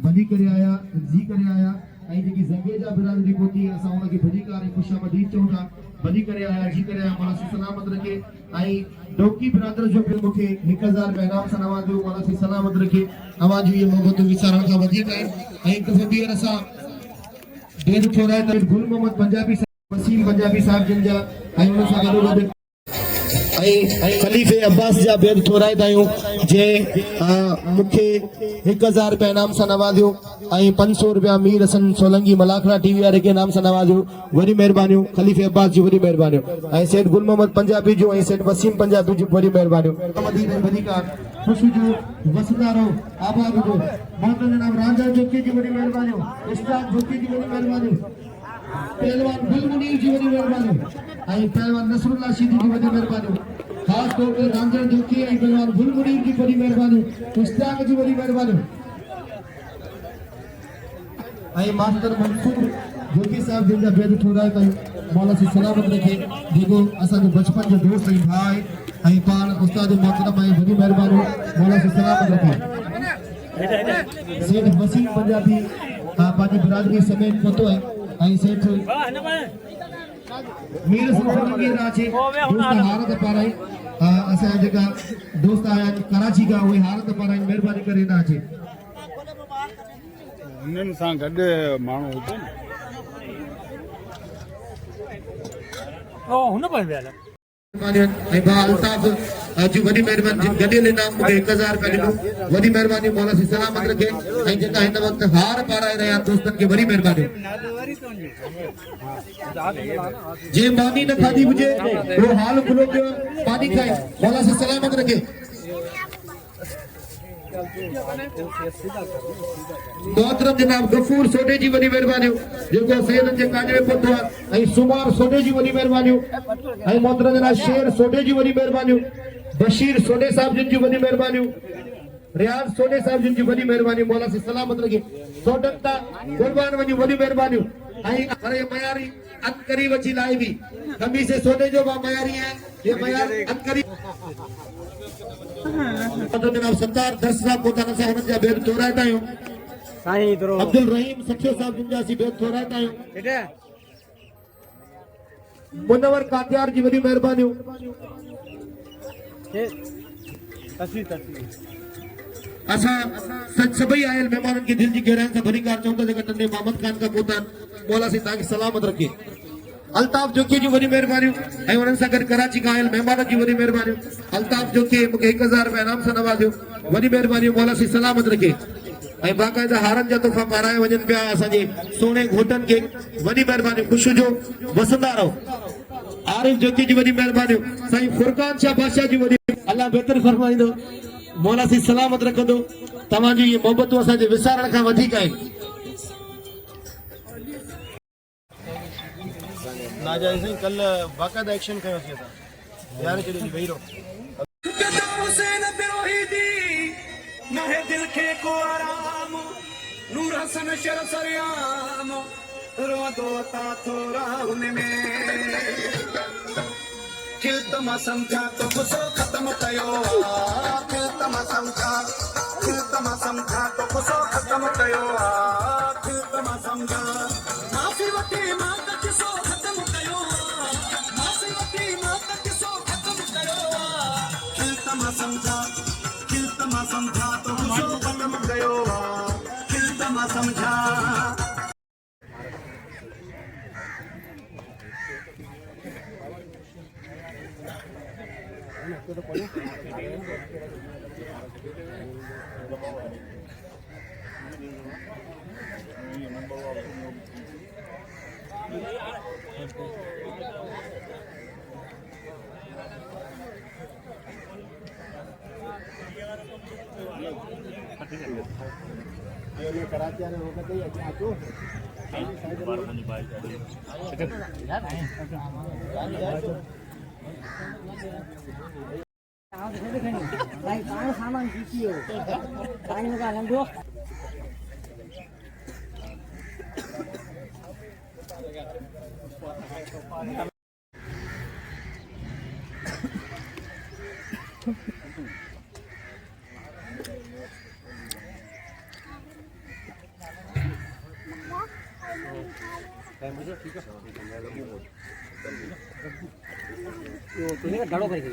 भली करे आया जी करे आया ऐं जेकी ज़ंगेजा बिरादरी पहुती असां उनखे भलीकार ऐं खुशामदीद चऊं था भली करे आया जी करे आया मौला से सलामत रखे ऐं डोकी बिरादर जो बि मूंखे 1000 रुपया इनाम सां नवाज़ियो मौला से सलामत रखे अवां जूं इहे मोहबतूं विसारण खां वधीक आहिनि ऐं हिकु दफ़ो ॿीहर असां बेद थोराईंदा आहियूं गुल मोहम्मद पंजाबी साहब वसीम पंजाबी साहब जिन जा ऐं उन सां गॾोगॾु खलीफे अब्बास जा बेद थोराईंदा आहियूं जे मूंखे 1000 रुपया इनाम सां नवाज़ियो ऐं 500 रुपया मीर हसन सोलंगी मलाखड़ा टीवी वारे खे इनाम सां नवाज़ियो वॾी महिरबानियूं खलीफे अब्बास जी वॾी महिरबानियूं ऐं सेठ गुल मोहम्मद पंजाबी जो ऐं सेठ वसीम पंजाबी जी वॾी महिरबानियूं ख़ुशी जो वसंदा रहो आबाद हुजो मोहतरम जनाब राजा जोकी जी वॾी महिरबानियूं उस्ताद जोकी जी वॾी महिरबानियूं पहलवान गुल मुनीर जी वॾी महिरबानियूं ऐं पहलवान नसरुल्ला शीदी जी वॾी महिरबानियूं खास तौर ते रांझण जोकी ऐं पहलवान गुल मुनीर जी वॾी महिरबानियूं उस्ताद जी वॾी महिरबानियूं ऐं मास्टर मंसूर जोकी साहब जिन जा बेद थोराईंदा आहियूं मौला से सलामत रखे जेको असांजो बचपन जो दोस्त ऐं भाउ आहे ऐं पाण उस्ताद मोहतरम ऐं वॾी महिरबानियूं मौला से सलामत रखे सेठ वसीम पंजाबी पंहिंजी बिरादरी समेत पहुतो आहे ऐं सेठ मीर सोलंगी राजे दोस्त हारत पाराई असांजा जेका दोस्त आया आहिनि कराची खां उहे हारत पाराई महिरबानी करे न अचे हिननि सां गॾु माण्हू हुजे न हुन पर वियल ऐं भाउ अल्ताफ़ जी वॾी महिरबानी जिन गॾियल इनाम मूंखे 1000 रुपया ॾिनो वॾी महिरबानी मौला सी सलामत रखे ऐं जेका हिन वक़्तु हार पाराए रहिया दोस्तनि खे वॾी महिरबानी जे मानी न खाधी हुजे वो हाल खुलो पियो पानी खाए मौला सी सलामत रखे मोहतरम जनाब गफूर सोडे जी वॾी महिरबानी जेको सैयदनि जे कांजरे पहुतो आहे ऐं सुमार सोडे जी वॾी महिरबानी ऐं मोहतरम जनाब शेर सोडे जी वॾी महिरबानी बशीर सोडे साहब जिन जी वॾी महिरबानी रियाज सोडे साहब जिन जी वॾी महिरबानी मौला सी सलामत रखे सोडनि तां कुर्बान वञी वॾी महिरबानी ऐं हाणे मयारी अनकरीब अची लाइ बि खमीस सोडे जो मयारी आहे ये मयार अनकरीब जनाब सत्तार दस साहब पोताना सां हुननि जा बेद थोराईंदा आहियूं साईं इधरो अब्दुल रहीम सखियो साहब जिन जा असीं बेद थोराईंदा आहियूं मुनवर कातियार जी वॾी महिरबानियूं असां सभई आयल महिमाननि खे दिलि जी गहराइनि सां भली कार चऊं था जेका नंढे मोहम्मद खान खां पोइ मौला सी तव्हांखे सलामत रखे अल्ताफ जोकी जी वॾी महिरबानियूं ऐं हुननि सां गॾु कराची खां आयल महिमाननि जी वॾी महिरबानियूं अल्ताफ जोकी मूंखे 1000 रुपया इनाम सां नवाज़ियो वॾी महिरबानी मौला सी सलामत रखे ऐं बाक़ाइदा हारनि जा तोहफ़ा पाराए वञनि पिया असांजे सोने घोटनि खे वॾी महिरबानी ख़ुशि हुजो वसंदा रहो आरिफ जोकी जी वॾी महिरबानियूं साईं फुरकान शाह बादशाह जी वॾी अल्लाह बहितर फरमाईंदो मौला सी सलामत रखंदो तव्हांजी इहे मोहबतूं असांजे विसारण खां वधीक आहिनि नाजायज़ नहीं कल बाकायदा एक्शन कयो सी असां यार के लिए वेही रहो हुसैन बिरोही दी नहे दिल के को आराम नूर हसन शर सरियाम रो दो ता थोड़ा उनमें खिल तमा समझा तो गुस्सा खत्म कयो खिल तमा समझा तो गुस्सा खत्म कयो खिल तमा समझा माफी वती मां तक सो खत्म कयो माफी वती मां तक सो खत्म कयो खिल तमा समझा तो गुस्सा खत्म कयो खिल तमा समझा सामान दीजिए पानी लगा दो डड़ो करके